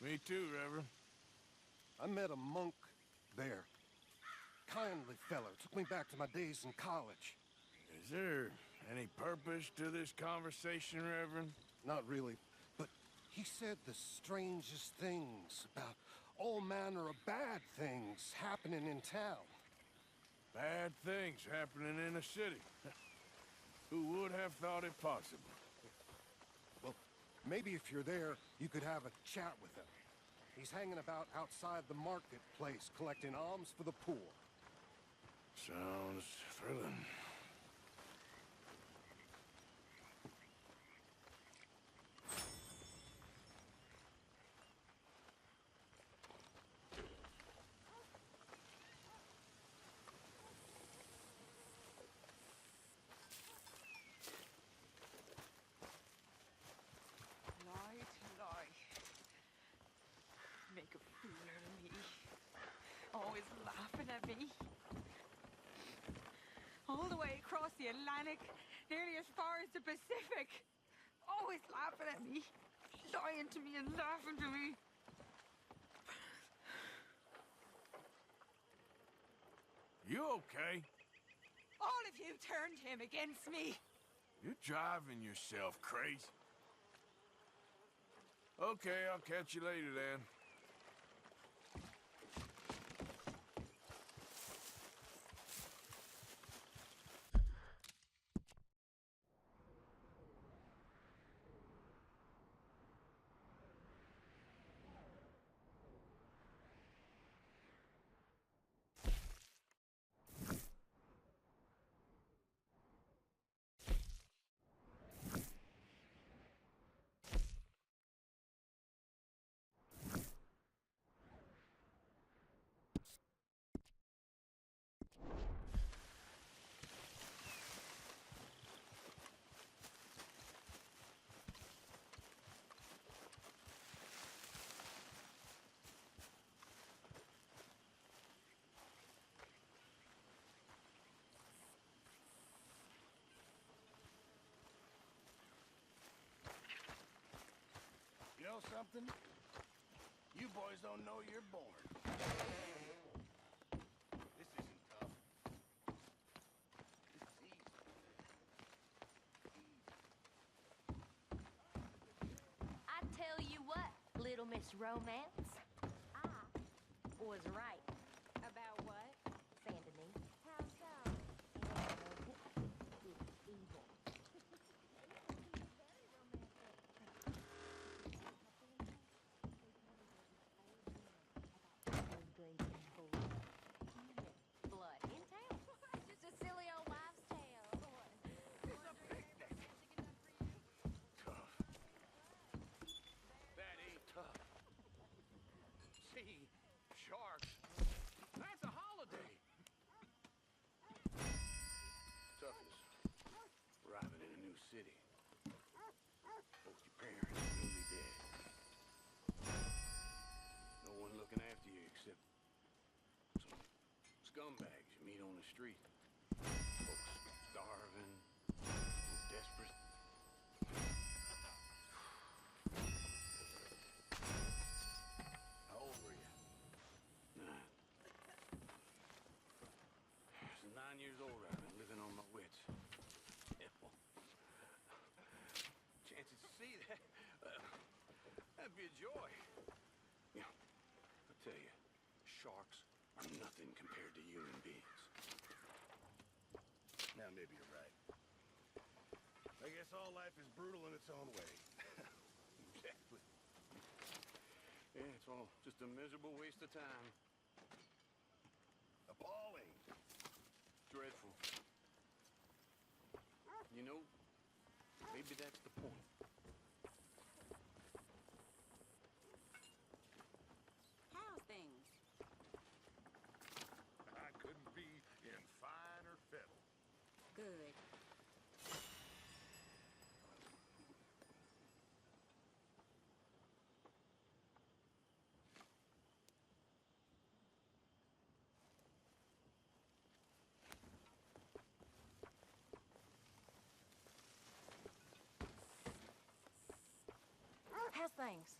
Me too, Reverend. I met a monk there. Kindly fellow. Took me back to my days in college. Is there any purpose to this conversation, Reverend? Not really, but he said the strangest things about all manner of bad things happening in town. Bad things happening in a city. Who would have thought it possible? Well, maybe if you're there, you could have a chat with him. He's hanging about outside the marketplace, collecting alms for the poor. Sounds thrilling. Lie. Make a fool out of me. Always laughing at me. All the way across the Atlantic, nearly as far as the Pacific. Always laughing at me. Lying to me and laughing to me. You okay? All of you turned him against me. You're driving yourself crazy. Okay, I'll catch you later then. You know something? You boys don't know you're born. This isn't tough. This is easy. I tell you what, Little Miss Romance, I was right. About what? Saint Denis. How so? It's evil. street. Folks starving, desperate. How old were you? 9. Since 9 years old, I've been living on my wits. Hell. Chances to see that, that'd be a joy. You know, I tell you, sharks are nothing compared to human beings. Now, maybe you're right. I guess all life is brutal in its own way. Exactly. Yeah, it's all just a miserable waste of time. Appalling. Dreadful. You know, maybe that's the point. How's things? I couldn't be in finer fettle. Good. How's things?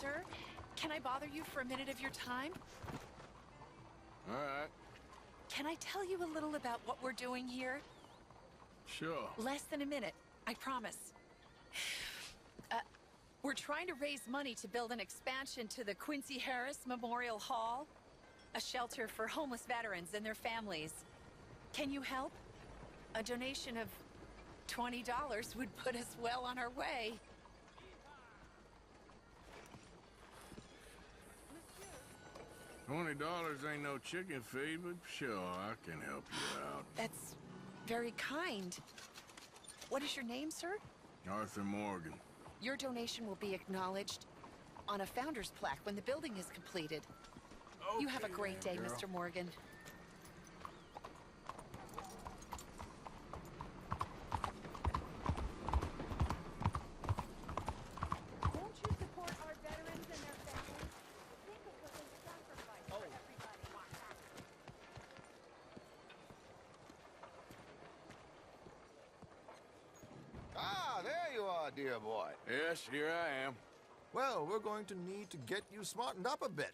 Sir, can I bother you for a minute of your time? All right. Can I tell you a little about what we're doing here? Sure. Less than a minute, I promise. We're trying to raise money to build an expansion to the Quincy Harris Memorial Hall, a shelter for homeless veterans and their families. Can you help? A donation of $20 would put us well on our way. $20 ain't no chicken feed, but sure, I can help you out. That's very kind. What is your name, sir? Arthur Morgan. Your donation will be acknowledged on a founder's plaque when the building is completed. You have a great day, girl. Mr. Morgan. Won't you support our veterans and their families? Think of what they sacrificed for everybody. Ah, there you are, dear boy. Yes, here I am. Well, we're going to need to get you smartened up a bit.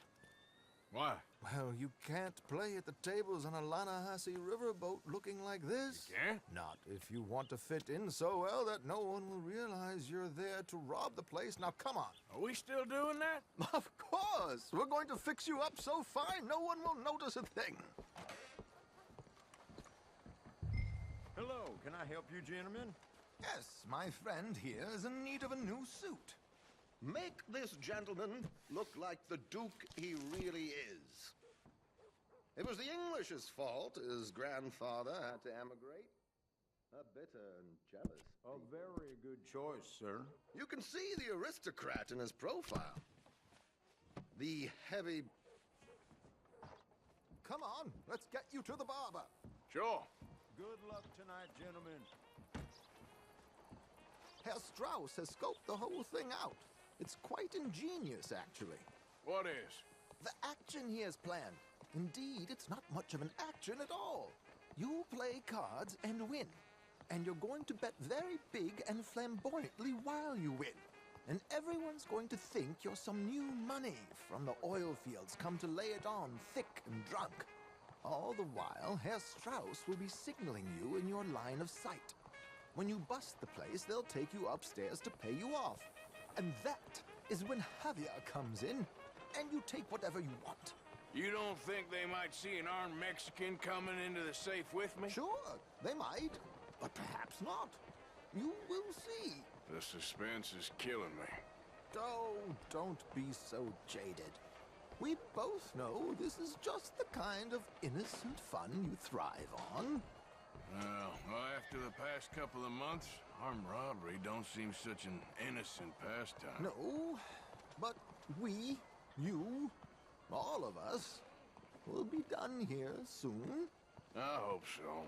Why? Well, you can't play at the tables on a Lannahechee riverboat looking like this. You can't? Not if you want to fit in so well that no one will realize you're there to rob the place. Now, come on. Are we still doing that? Of course. We're going to fix you up so fine no one will notice a thing. Hello, can I help you, gentlemen? Yes, my friend here is in need of a new suit. Make this gentleman look like the Duke he really is. It was the English's fault his grandfather had to emigrate. A bitter and jealous A very good choice, sir. You can see the aristocrat in his profile. The heavy... Come on, let's get you to the barber. Sure. Good luck tonight, gentlemen. Herr Strauss has scoped the whole thing out. It's quite ingenious, actually. What is? The action he has planned. Indeed, it's not much of an action at all. You play cards and win. And you're going to bet very big and flamboyantly while you win. And everyone's going to think you're some new money from the oil fields come to lay it on thick and drunk. All the while, Herr Strauss will be signaling you in your line of sight. When you bust the place, they'll take you upstairs to pay you off. And that is when Javier comes in, and you take whatever you want. You don't think they might see an armed Mexican coming into the safe with me? Sure, they might, but perhaps not. You will see. The suspense is killing me. Oh, don't be so jaded. We both know this is just the kind of innocent fun you thrive on. Well, after the past couple of months, armed robbery don't seem such an innocent pastime. No, but we, you, all of us, will be done here soon. I hope so.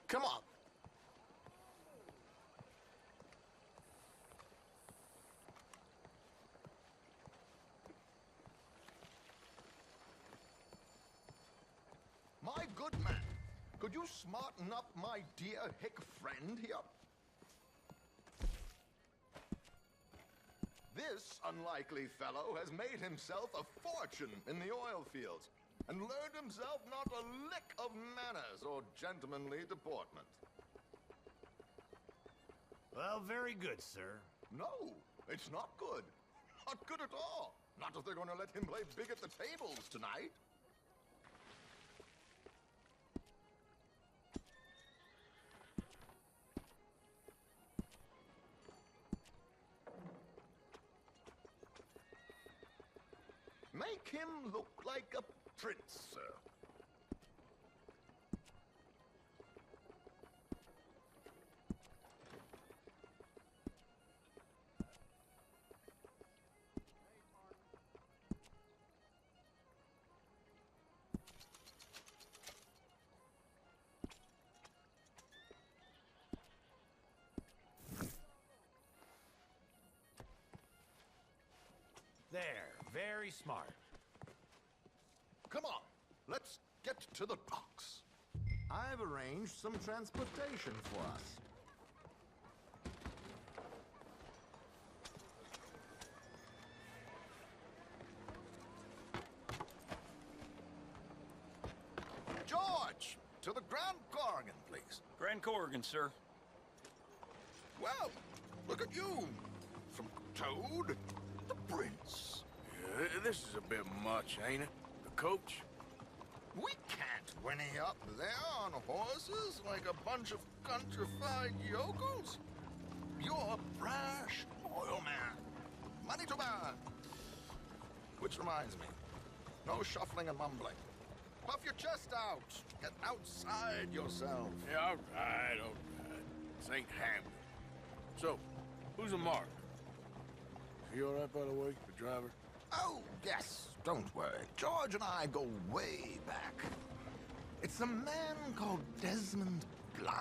Come on. My good man, could you smarten up my dear hick friend here? This unlikely fellow has made himself a fortune in the oil fields and learned himself not a lick of manners or gentlemanly deportment. Well, very good, sir. No, it's not good. Not good at all. Not if they're going to let him play big at the tables tonight. Make him look like a prince, sir. There, very smart. Come on, let's get to the docks. I've arranged some transportation for us. place? Grand Corrigan, sir. Well, look at you. From Toad to Prince. Yeah, this is a bit much, ain't it? The coach? We can't whinny up there on horses like a bunch of countrified yokels. You're a brash oil man. Money to burn. Which reminds me, no shuffling and mumbling. Puff your chest out. Get outside yourself. Yeah, all right. This ain't Hamlet. So, who's a mark? Is he all right, by the way, the driver? Oh, yes. Don't worry. George and I go way back. It's a man called Desmond Blythe.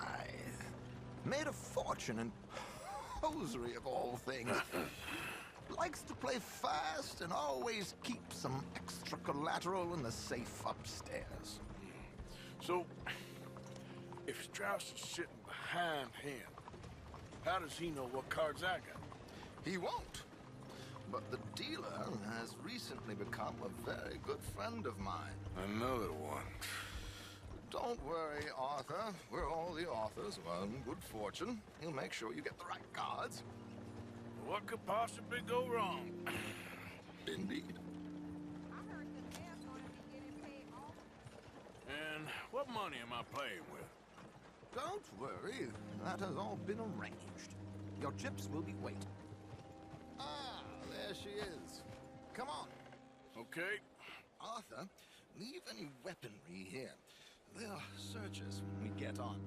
Made a fortune in hosiery of all things. Likes to play fast and always keeps some extra collateral in the safe upstairs. So, if Strauss is sitting behind him, how does he know what cards I got? He won't. But the dealer has recently become a very good friend of mine. Another one. Don't worry, Arthur. We're all the authors of our good fortune. He'll make sure you get the right cards. What could possibly go wrong? Indeed. And what money am I playing with? Don't worry. That has all been arranged. Your chips will be waiting. Ah, there she is. Come on. Okay. Arthur, leave any weaponry here. They'll search us when we get on.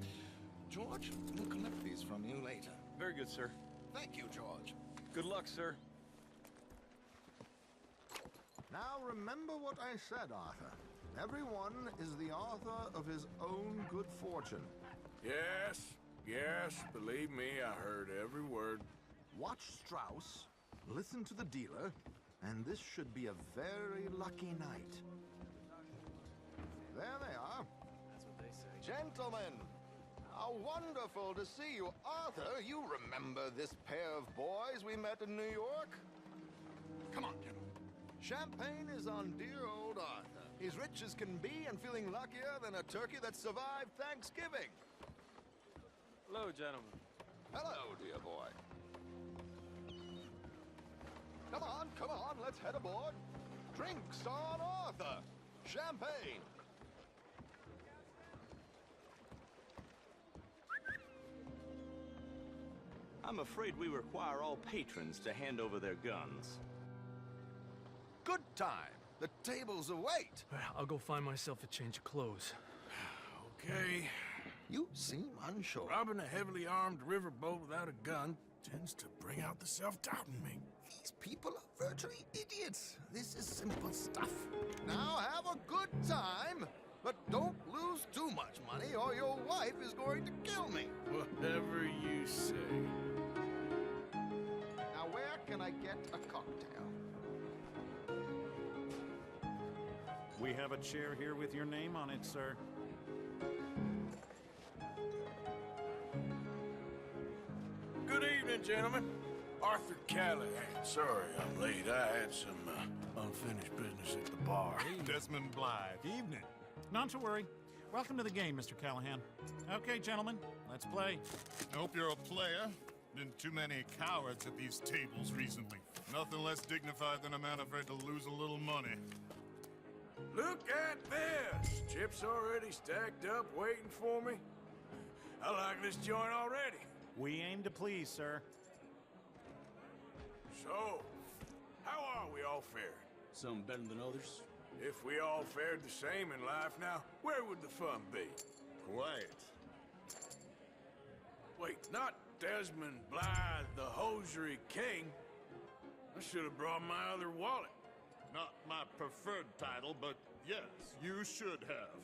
George, we'll collect these from you later. Very good, sir. Thank you, George. Good luck, sir. Now remember what I said, Arthur. Everyone is the author of his own good fortune. Yes, believe me, I heard every word. Watch Strauss, listen to the dealer, and this should be a very lucky night. There they are. That's what they say. Gentlemen, how wonderful to see you. Arthur, you remember this pair of boys we met in New York? Come on, gentlemen. Champagne is on dear old Arthur. He's rich as can be and feeling luckier than a turkey that survived Thanksgiving. Hello, gentlemen. Hello, dear boy. Come on, let's head aboard. Drinks on Arthur. Champagne. I'm afraid we require all patrons to hand over their guns. Good time. The tables await. I'll go find myself a change of clothes. Okay. You seem unsure. Robbing a heavily armed riverboat without a gun tends to bring out the self-doubt in me. These people are virtually idiots. This is simple stuff. Now have a good time, but don't lose too much money or your wife is going to kill me. Whatever you say. Now where can I get a cocktail? We have a chair here with your name on it, sir. Good evening, gentlemen. Arthur Callahan. Sorry I'm late. I had some unfinished business at the bar. Desmond Blythe. Evening. Not to worry. Welcome to the game, Mr. Callahan. Okay, gentlemen, let's play. I hope you're a player. Been too many cowards at these tables recently. Nothing less dignified than a man afraid to lose a little money. Look at this! Chips already stacked up, waiting for me. I like this joint already. We aim to please, sir. So, how are we all faring? Some better than others. If we all fared the same in life now, where would the fun be? Quiet. Wait, not Desmond Blythe, the hosiery king. I should have brought my other wallet. Not my preferred title, but yes, you should have.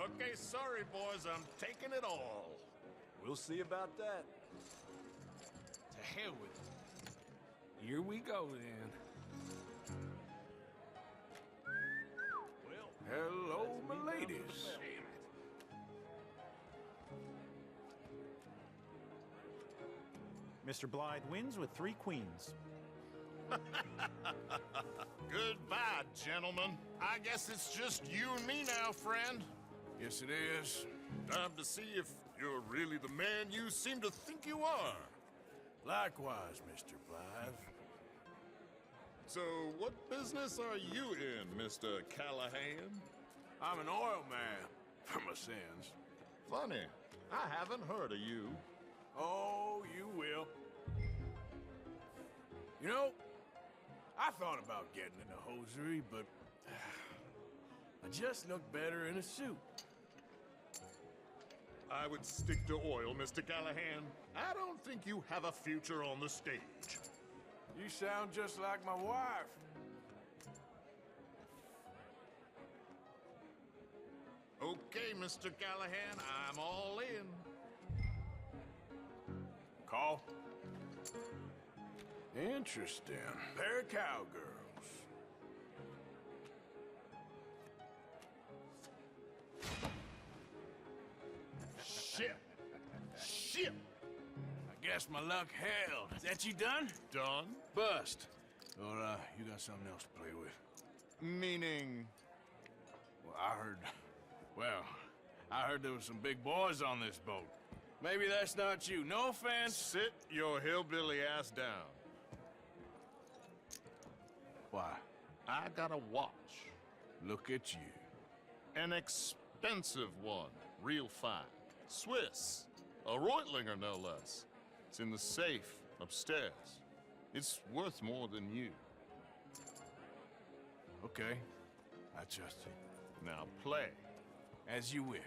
Okay, sorry, boys, I'm taking it all. We'll see about that. To hell with it. Here we go, then. Hello, my ladies. Mr. Blythe wins with 3 queens. Goodbye, gentlemen. I guess it's just you and me now, friend. Yes, it is. Time to see if you're really the man you seem to think you are. Likewise, Mr. Blythe. So, what business are you in, Mr. Callahan? I'm an oil man, for my sins. Funny, I haven't heard of you. Oh, you will. You know, I thought about getting into hosiery, but I just look better in a suit. I would stick to oil, Mr. Callahan. I don't think you have a future on the stage. You sound just like my wife. Okay, Mr. Callahan, I'm all in. Call? Interesting. Pair of cowgirls. Shit! Shit! I guess my luck held. Is that you done? Done? Bust. Or, you got something else to play with? Meaning? Well, I heard there was some big boys on this boat. Maybe that's not you. No offense. Sit your hillbilly ass down. Why? I got a watch. Look at you. An expensive one. Real fine. Swiss. A Reutlinger, no less. It's in the safe upstairs. It's worth more than you. Okay. I trust you. Now play. As you wish.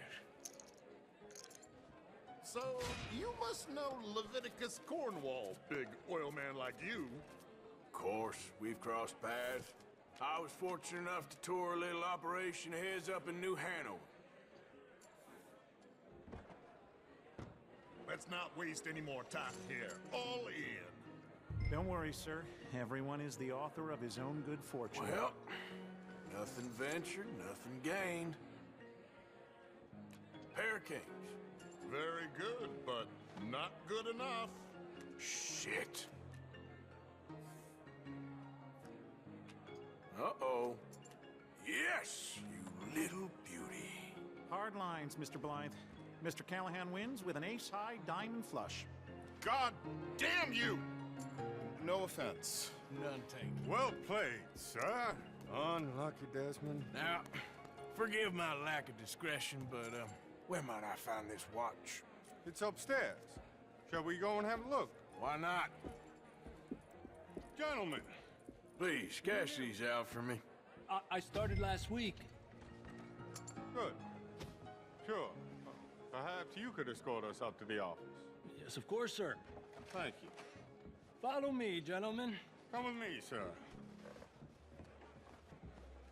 So, you must know Leviticus Cornwall, big oil man like you. Of course, we've crossed paths. I was fortunate enough to tour a little operation of his up in New Hanover. Let's not waste any more time here. All in. Don't worry, sir. Everyone is the author of his own good fortune. Well, nothing ventured, nothing gained. Pair of kings. Very good, but not good enough. Shit. Uh-oh. Yes, you little beauty. Hard lines, Mr. Blythe. Mr. Callahan wins with an ace-high diamond flush. God damn you! No offense. None taken. Well played, sir. Unlucky, Desmond. Now, forgive my lack of discretion, but, where might I find this watch? It's upstairs. Shall we go and have a look? Why not? Gentlemen. Please, cash these out for me. I started last week. Good. Sure. Perhaps you could escort us up to the office. Yes, of course, sir. Thank you. Follow me, gentlemen. Come with me, sir.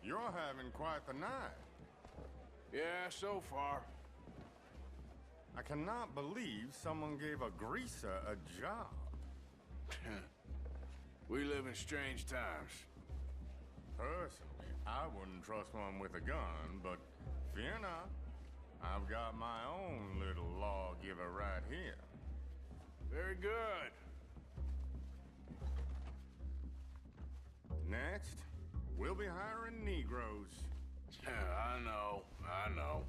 You're having quite the night. Yeah, so far. I cannot believe someone gave a greaser a job. We live in strange times. Personally, I wouldn't trust one with a gun, but fear not. I've got my own little lawgiver right here. Very good. Next, we'll be hiring Negroes. I know.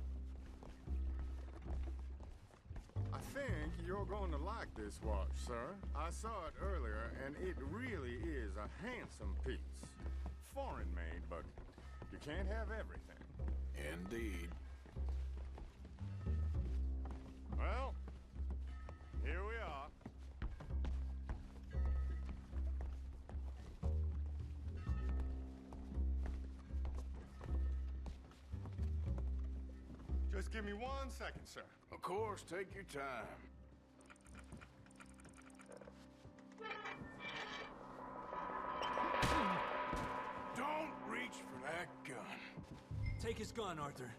I think you're going to like this watch, sir. I saw it earlier, and it really is a handsome piece. Foreign made, but you can't have everything. Indeed. Well, here we are. Just give me 1 second, sir. Of course, take your time. Don't reach for that gun. Take his gun, Arthur.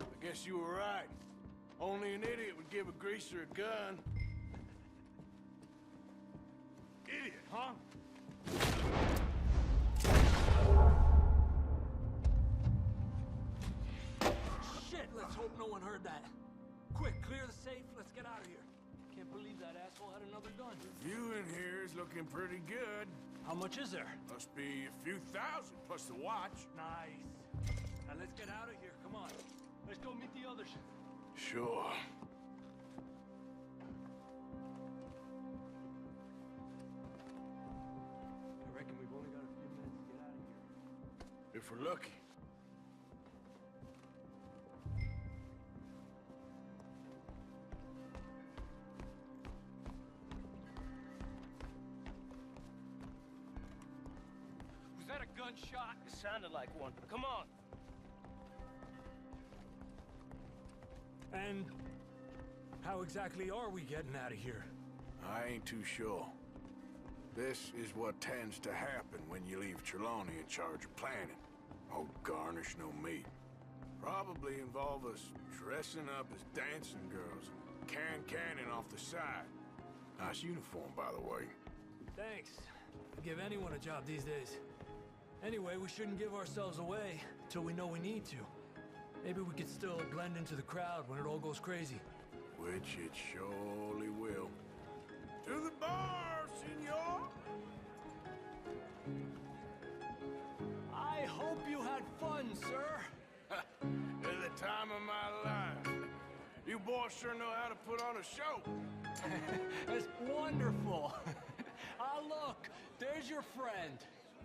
I guess you were right. Only an idiot would give a greaser a gun. Idiot, huh? Shit, let's one heard that. Quick, clear the safe. Let's get out of here. Can't believe that asshole had another gun. The view in here is looking pretty good. How much is there? Must be a few thousand plus the watch. Nice. Now let's get out of here. Come on. Let's go meet the others. Sure. I reckon we've only got a few minutes to get out of here. If we're lucky. Was that a gunshot? It sounded like one. Come on. And how exactly are we getting out of here? I ain't too sure. This is what tends to happen when you leave Trelawney in charge of planning. Oh, garnish no meat. Probably involve us dressing up as dancing girls and canning off the side. Nice uniform, by the way. Thanks. I'd give anyone a job these days. Anyway, we shouldn't give ourselves away till we know we need to. Maybe we could still blend into the crowd when it all goes crazy. Which it surely will. To the bar, senor! I hope you had fun, sir. At the time of my life. You boys sure know how to put on a show. That's wonderful. Ah, look, there's your friend.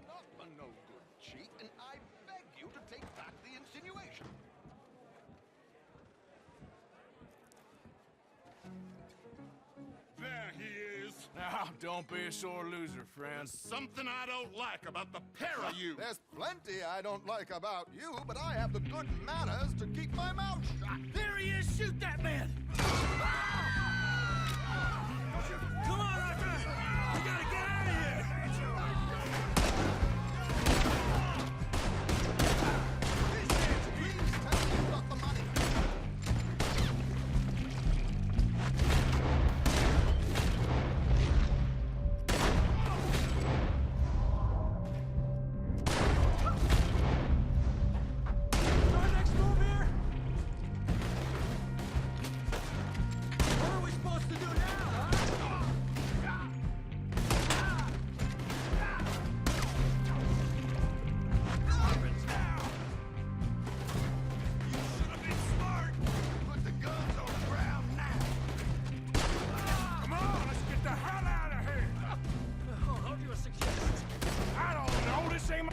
Not a no-good cheat, and I beg you to take back the insinuation. There he is. Now, don't be a sore loser, friend. Something I don't like about the pair of you. There's plenty I don't like about you, but I have the good manners to keep my mouth shut. There he is! Shoot that man! Come on, Arthur! We gotta get out of here! Please tell me you got the money. Our next move here? What are we supposed to do now, huh? Weapons down! You should have been smart. Put the guns on the ground now. Come on, let's get the hell out of here! How do you suggest? I don't know, this ain't my...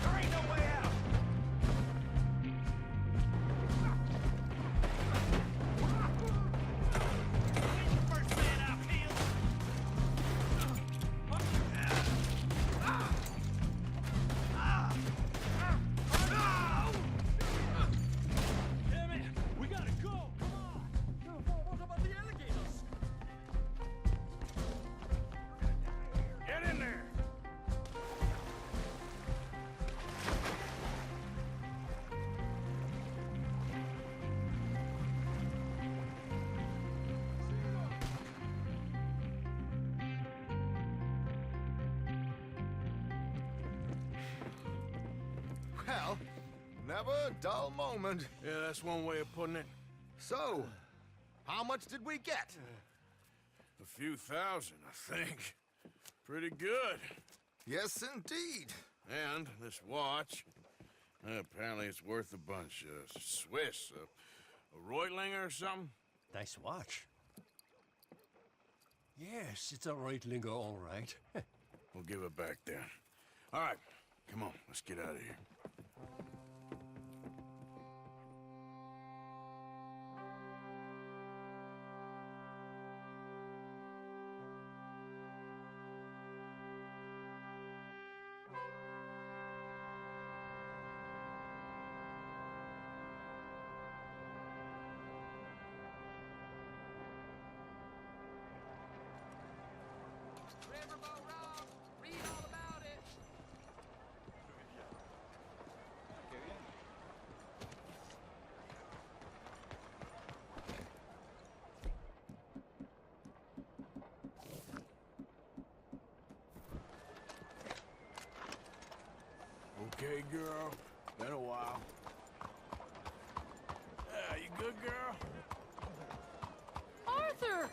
There ain't no way out! First man out, Peel! Damn it! We gotta go! Come on! What about the alligators? Get in there! Well, never a dull moment. Yeah, that's one way of putting it. So, how much did we get? A few thousand, I think. Pretty good. Yes, indeed. And this watch, apparently it's worth a bunch. Swiss, a Reutlinger or something? Nice watch. Yes, it's a Reutlinger, all right. We'll give it back then. All right, come on, let's get out of here. Riverboat rock! Read all about it! okay, girl? Been a while. You good, girl? Arthur!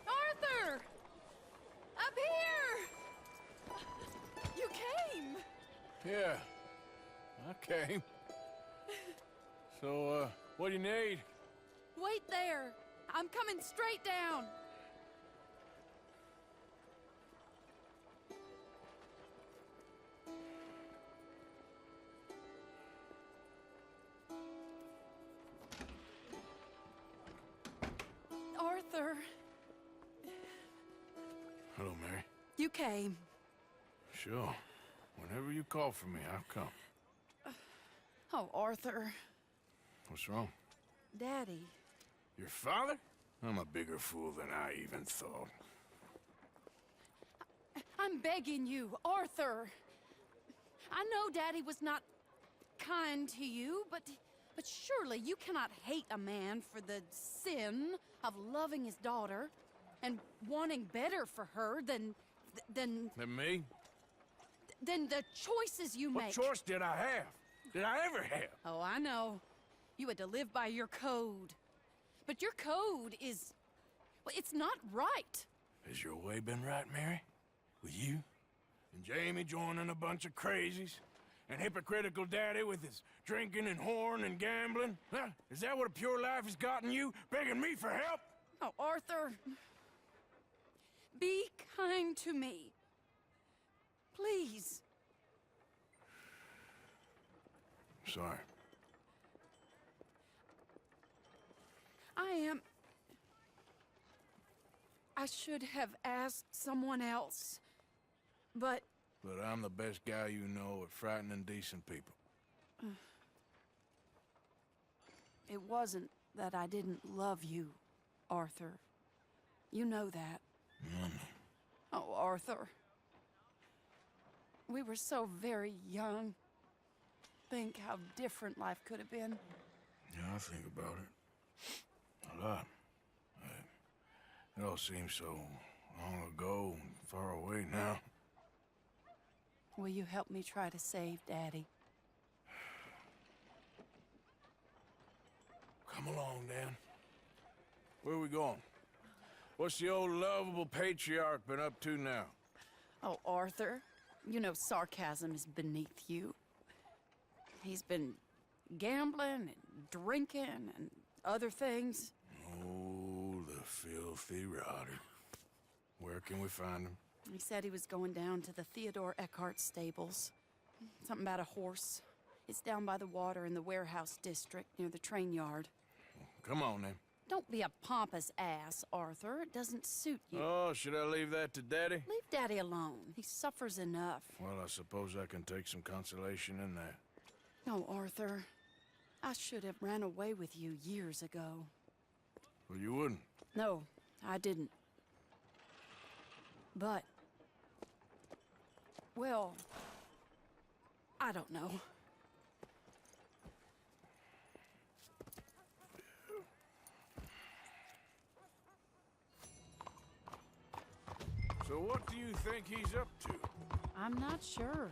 Arthur! Up here! You came! Yeah, I came. So, what do you need? Wait there! I'm coming straight down! Arthur, Hello, Mary. you came. Sure. Whenever you call for me, I'll come. Oh, Arthur. What's wrong? Daddy. Your father? I'm a bigger fool than I even thought. I'm begging you, Arthur. I know Daddy was not kind to you, but surely you cannot hate a man for the sin of loving his daughter and wanting better for her than Than me? than the choices you What make. choice did I have? Did I ever have? Oh, I know. You had to live by your code. But your code is... well, it's not right. Has your way been right, Mary? With you? And Jamie joining a bunch of crazies? And hypocritical daddy with his drinking and whoring and gambling? Huh? Is that what a pure life has gotten you? Begging me for help? Oh, Arthur. Be kind to me. Please. Sorry. I should have asked someone else, but... But I'm the best guy you know at frightening decent people. It wasn't that I didn't love you, Arthur. You know that. Oh, Arthur. We were so very young. Think how different life could have been. Yeah, I think about it. A lot. It all seems so long ago and far away now. Will you help me try to save Daddy? Come along, Dan. Where are we going? What's the old lovable patriarch been up to now? Oh, Arthur, you know sarcasm is beneath you. He's been gambling and drinking and other things. Oh, the filthy rotter. Where can we find him? He said he was going down to the Theodore Eckhart stables. Something about a horse. It's down by the water in the warehouse district near the train yard. Come on, then. Don't be a pompous ass, Arthur. It doesn't suit you. Oh, should I leave that to Daddy? Leave Daddy alone. He suffers enough. Well, I suppose I can take some consolation in that. No, Arthur. I should have ran away with you years ago. Well, you wouldn't. No, I didn't. But... well... I don't know. So what do you think he's up to? I'm not sure.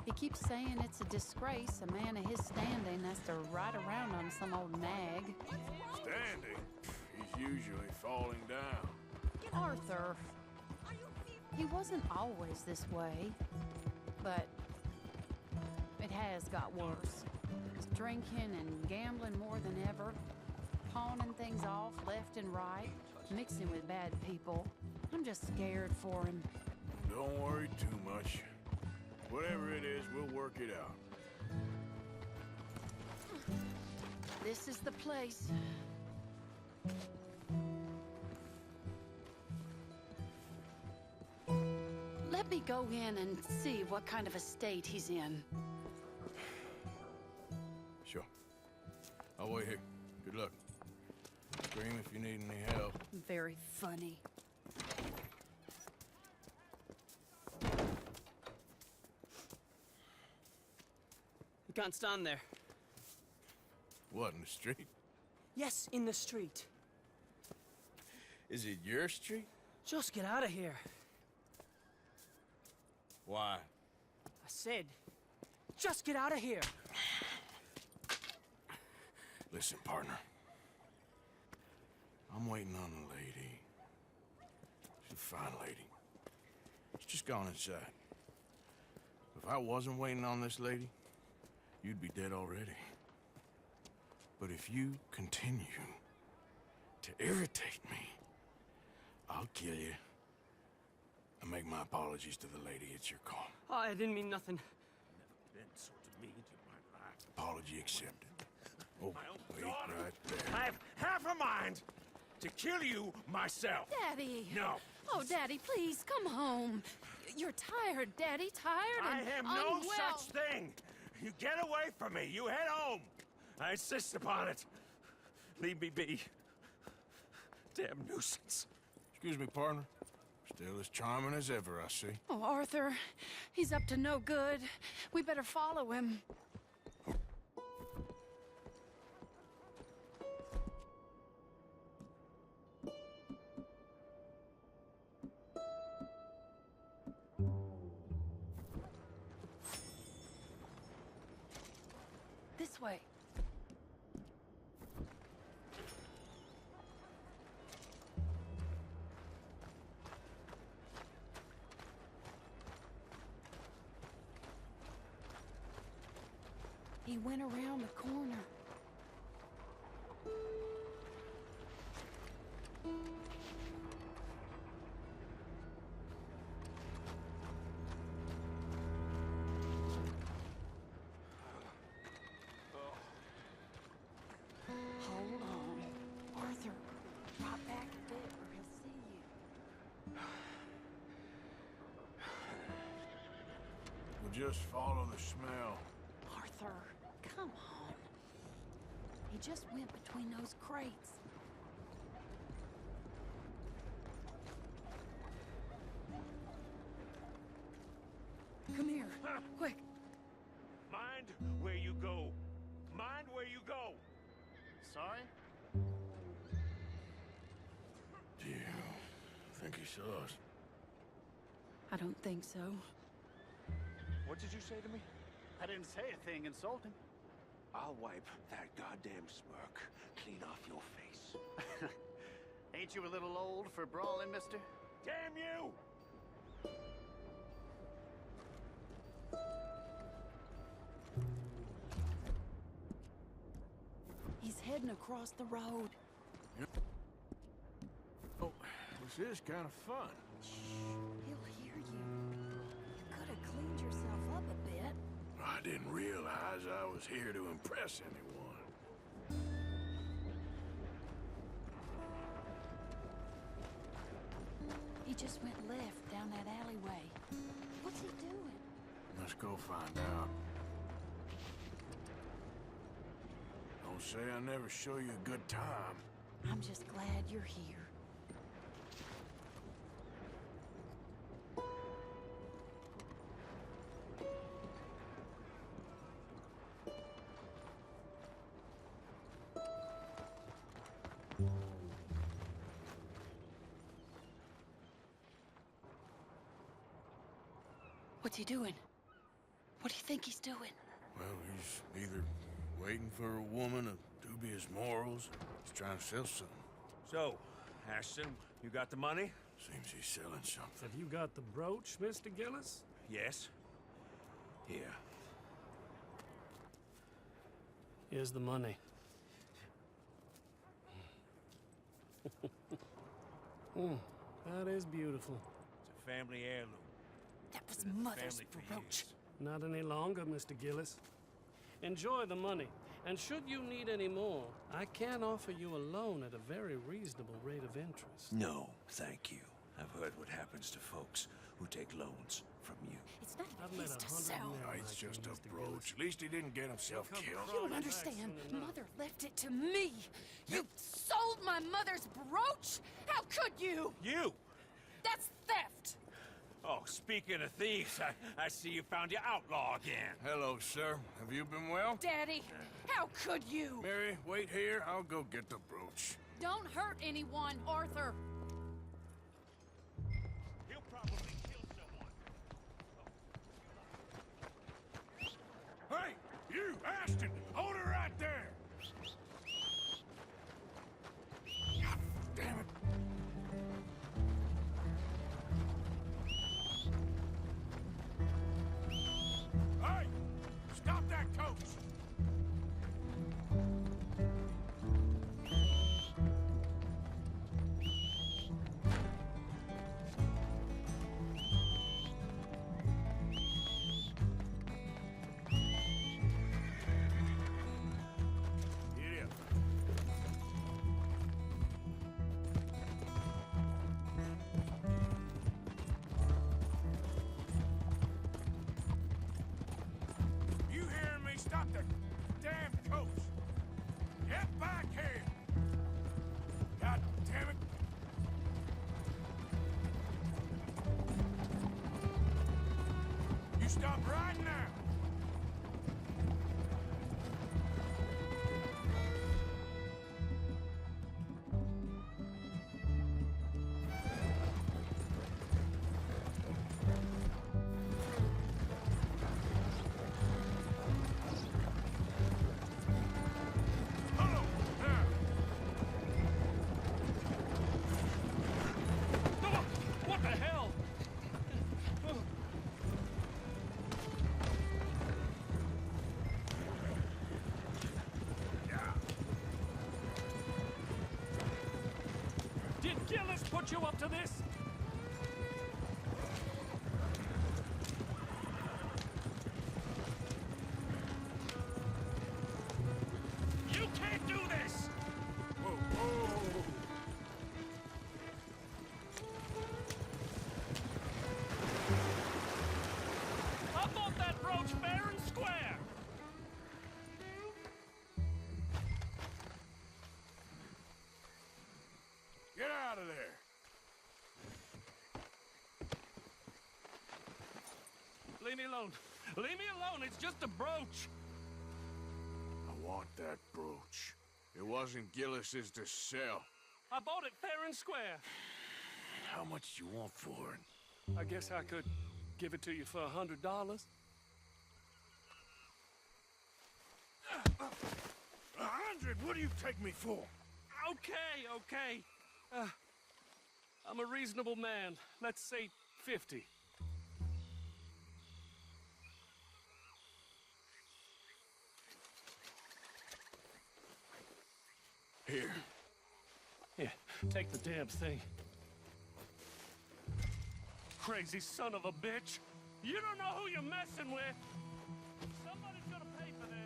He keeps saying it's a disgrace a man of his standing has to ride around on some old nag. Standing? He's usually falling down. Arthur. He wasn't always this way, but it has got worse. He's drinking and gambling more than ever, pawning things off left and right, mixing with bad people. I'm just scared for him. Don't worry too much. Whatever it is, we'll work it out. This is the place. Let me go in and see what kind of a state he's in. Sure. I'll wait here. Good luck. Scream if you need any help. Very funny. You can't stand there. What, in the street? Yes, in the street. Is it your street? Just get out of here. Why? I said, Just get out of here. Listen, partner. I'm waiting on a lady. She's a fine lady. She's just gone inside. If I wasn't waiting on this lady, you'd be dead already. But if you continue to irritate me, I'll kill you and make my apologies to the lady. It's your call. Oh, I didn't mean nothing. Never been so demeaned in my life. Apology accepted. Oh, wait right there. I have half a mind to kill you myself. Daddy! No. Oh, Daddy, please, come home. You're tired, Daddy, tired I and have no unwell. such thing. You get away from me. You head home. I insist upon it. Leave me be. Damn nuisance. Excuse me, partner. Still as charming as ever, I see. Oh, Arthur, he's up to no good. We better follow him. This way. He went around the corner. Hold on. Arthur, drop back a bit or he'll see you. We'll just follow the smell. Arthur, come on. He just went between those crates. Come here, quick. Mind where you go. Mind where you go. Sorry? Do you think he saw us? I don't think so. What did you say to me? I didn't say a thing insulting. I'll wipe that goddamn smirk clean off your face. Ain't you a little old for brawling, mister? Damn you! He's heading across the road. Oh, this is kind of fun. He'll hear you. You could have cleaned yourself up a bit. I didn't realize I was here to impress anyone. He just went left down that alleyway. What's he doing? Let's go find out. Don't say I never show you a good time. I'm just glad you're here. What's he doing? What do you think he's doing? Well, he's either waiting for a woman of dubious morals, or he's trying to sell something. So, Ashton, you got the money? Seems he's selling something. Have you got the brooch, Mr. Gillis? Yes. Here. Here's the money. That is beautiful. It's a family heirloom. That was Been in the Mother's family for brooch. Not any longer, Mr. Gillis. Enjoy the money, and should you need any more, I can offer you a loan at a very reasonable rate of interest. No, thank you. I've heard what happens to folks who take loans from you. It's not I've even met his to 100 sell. men It's like just you, a Mr. brooch. Gillis. At least he didn't get himself He'll come killed. You don't crawling back understand. soon enough. Mother left it to me. You sold my mother's brooch? How could you? You! That's theft. Oh, speaking of thieves, I see you found your outlaw again. Hello, sir. Have you been well? Daddy, how could you? Mary, wait here. I'll go get the brooch. Don't hurt anyone, Arthur. He'll probably kill someone. stop right now! What the hell? Did Gillis put you up to this? You can't do this! Whoa, whoa. I bought that brooch fair and square! Get out of there! Leave me alone. Leave me alone. It's just a brooch. I want that brooch. It wasn't Gillis's to sell. I bought it fair and square. How much do you want for it? I guess I could give it to you for $100. 100? What do you take me for? Okay. I'm a reasonable man. Let's say 50. Here, take the damn thing. Crazy son of a bitch. You don't know who you're messing with. Somebody's gonna pay for this.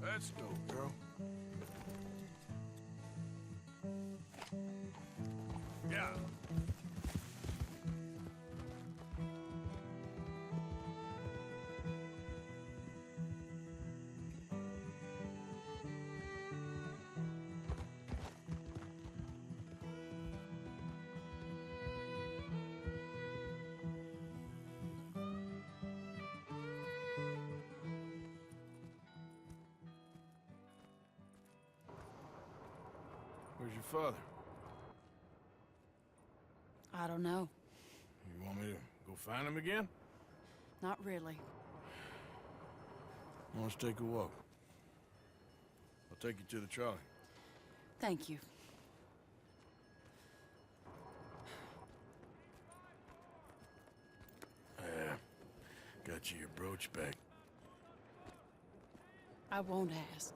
Let's go, girl. Yeah. Where's your father? I don't know. You want me to go find him again? Not really. Let's take a walk. I'll take you to the trolley. Thank you. Got you your brooch back. I won't ask.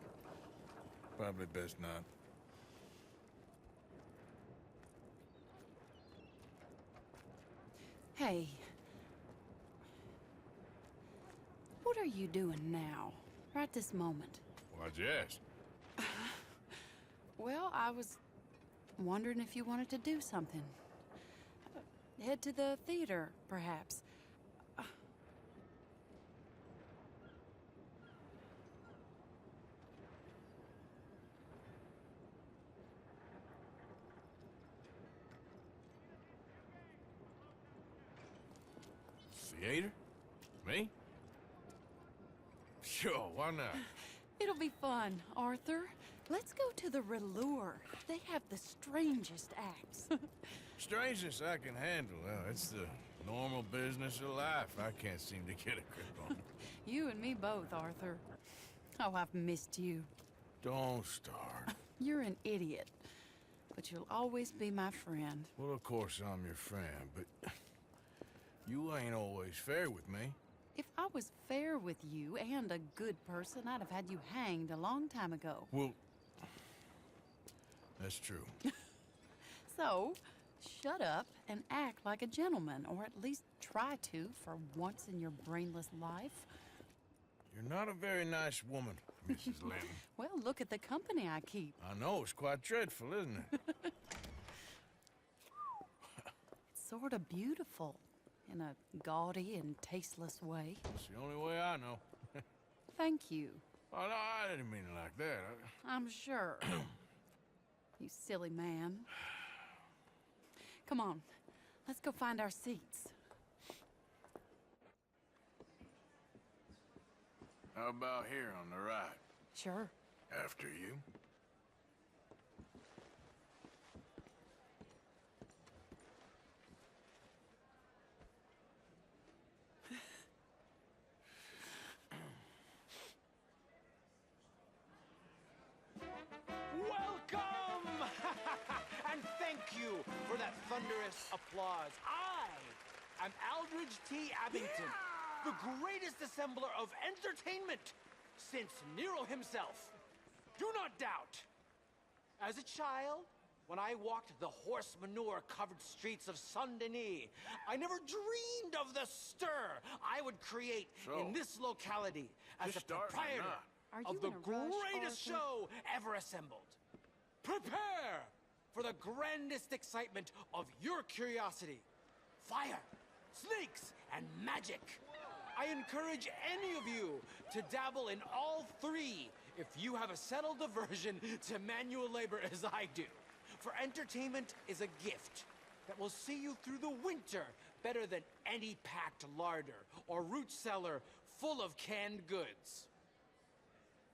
Probably best not. Hey. What are you doing now? Right this moment? Why'd you ask? Well, I was wondering if you wanted to do something. Head to the theater, perhaps. Theater? Me? Sure, why not? It'll be fun, Arthur. Let's go to the Relure. They have the strangest acts. Strangeness I can handle. Well, it's the normal business of life. I can't seem to get a grip on. You and me both, Arthur. Oh, I've missed you. Don't start. You're an idiot. But you'll always be my friend. Well, of course I'm your friend, but you ain't always fair with me. If I was fair with you and a good person, I'd have had you hanged a long time ago. Well, that's true. So, Shut up and act like a gentleman, or at least try to for once in your brainless life. You're not a very nice woman, Mrs. Lemon. Well, look at the company I keep. I know, it's quite dreadful, isn't it? It's sort of beautiful, in a gaudy and tasteless way. It's the only way I know. Thank you. Oh, no, I didn't mean it like that. I'm sure. You silly man. Come on, let's go find our seats. How about here on the right? Sure. After you. Welcome! And thank you for that thunderous applause. I am Aldridge T. Abington, the greatest assembler of entertainment since Nero himself. Do not doubt. As a child, when I walked the horse manure-covered streets of Saint-Denis, I never dreamed of the stir I would create in this locality as a proprietor of the greatest show ever assembled. Prepare for the grandest excitement of your curiosity. Fire, snakes, and magic. I encourage any of you to dabble in all three if you have a settled aversion to manual labor as I do. For entertainment is a gift that will see you through the winter better than any packed larder or root cellar full of canned goods.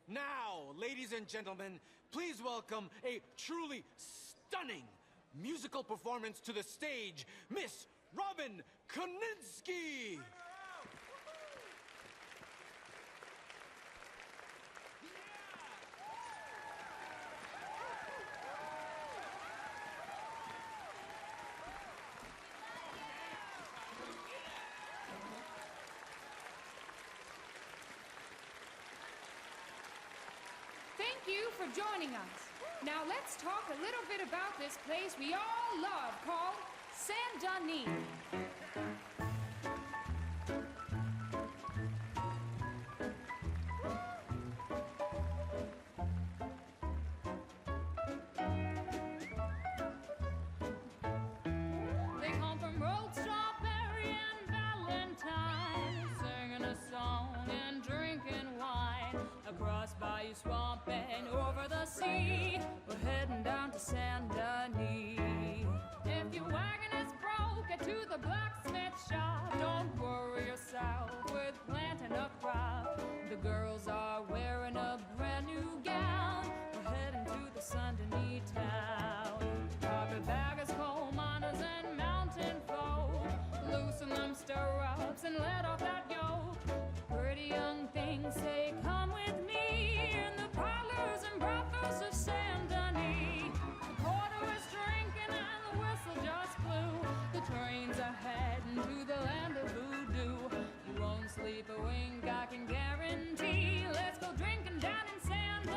Now, ladies and gentlemen, please welcome a truly stunning musical performance to the stage, Miss Robin Koninsky! Thank you for joining us. Now let's talk a little bit about this place we all love called Saint-Denis. They come from rolled strawberry and valentine, singing a song and drinking wine across Bayou Swamp and over the sea. We're heading down to Saint-Denis. If your wagon is broke, get to the blacksmith shop. Don't worry yourself with planting a crop. The girls are wearing a brand new gown. We're heading to the Saint-Denis town. Carpetbaggers, coal miners, and mountain folk, loosen them stirrups and let off that yoke. Pretty young things say, come with me in the parlors and brothels of Saint-Denis. The porter is drinking and the whistle just blew. The trains are heading to the land of voodoo. You won't sleep a wink, I can guarantee. Let's go drinking down in Saint-Denis.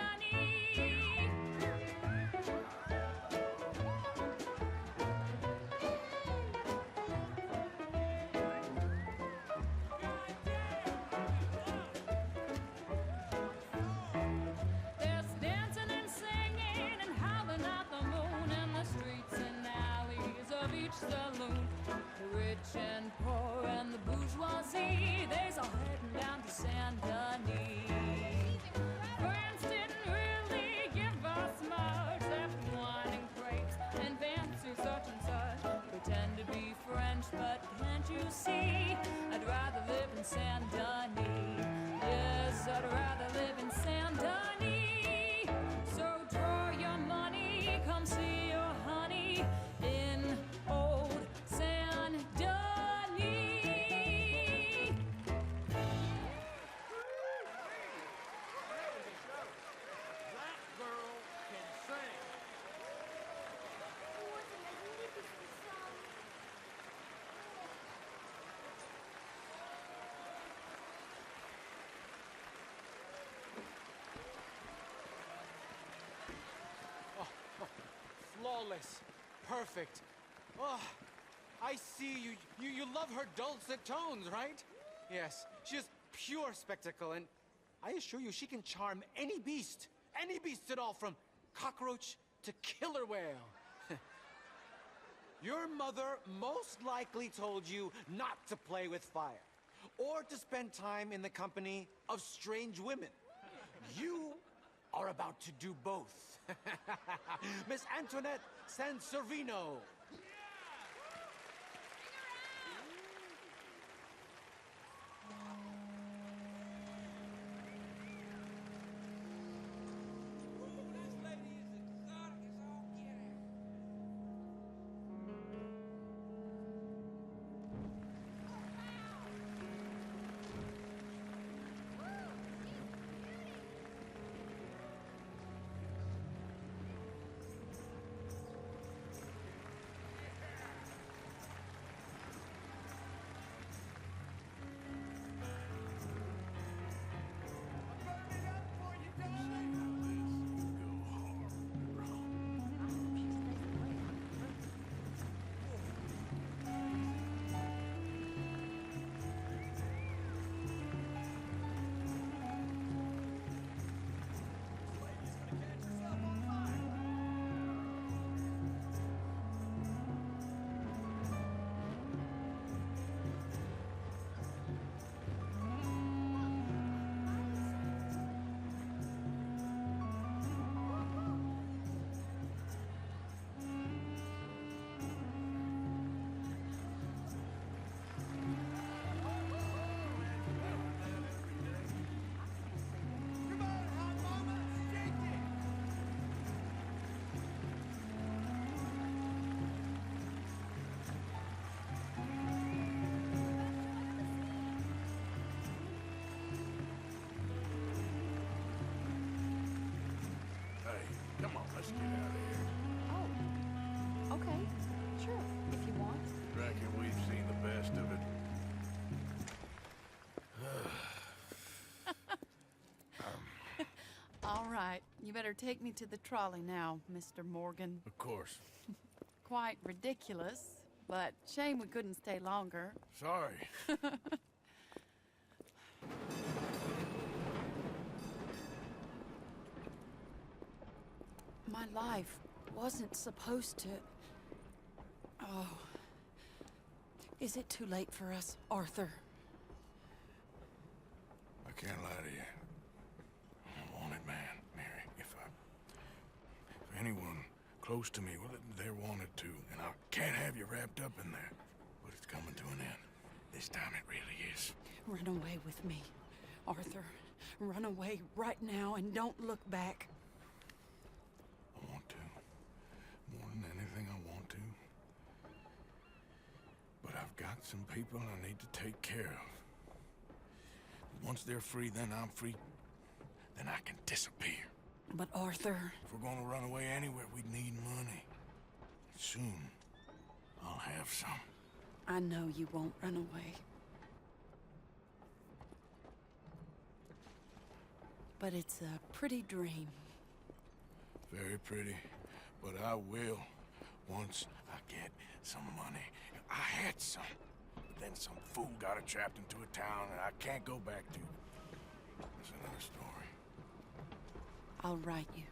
There's dancing and singing and howling at the moon in the streets and alleys of each saloon. The rich and poor and the bourgeoisie, they's all heading down to Saint-Denis. France didn't really give us much, except wine and grapes and fancy such and such. Pretend to be French, but can't you see? I'd rather live in Saint-Denis. Yes, I'd rather live in Saint-Denis. So draw your money, come see your honey in old Saint-Denis. That girl can sing. Flawless, perfect, Oh, I see you. You love her dulcet tones, right? Yes, she is pure spectacle, and I assure you she can charm any beast at all, from cockroach to killer whale. Your mother most likely told you not to play with fire, or to spend time in the company of strange women. You are about to do both. Miss Antoinette Sanservino. Come on, let's get out of here. Oh, okay. Sure, if you want. Reckon we've seen the best of it. All right, you better take me to the trolley now, Mr. Morgan. Of course. Quite ridiculous, but shame we couldn't stay longer. Sorry. My life wasn't supposed to... Oh. Is it too late for us, Arthur? I can't lie to you. I'm a wanted man, Mary. If anyone close to me, well, they're wanted to, and I can't have you wrapped up in there. But it's coming to an end. This time it really is. Run away with me, Arthur. Run away right now and don't look back. I want to. More than anything, I want to. But I've got some people I need to take care of. Once they're free, then I'm free. Then I can disappear. But Arthur... If we're gonna run away anywhere, we need money. Soon, I'll have some. I know you won't run away. But it's a pretty dream. Very pretty. But I will once I get some money. I had some. But then some fool got it trapped into a town that I can't go back to. That's another story. I'll write you.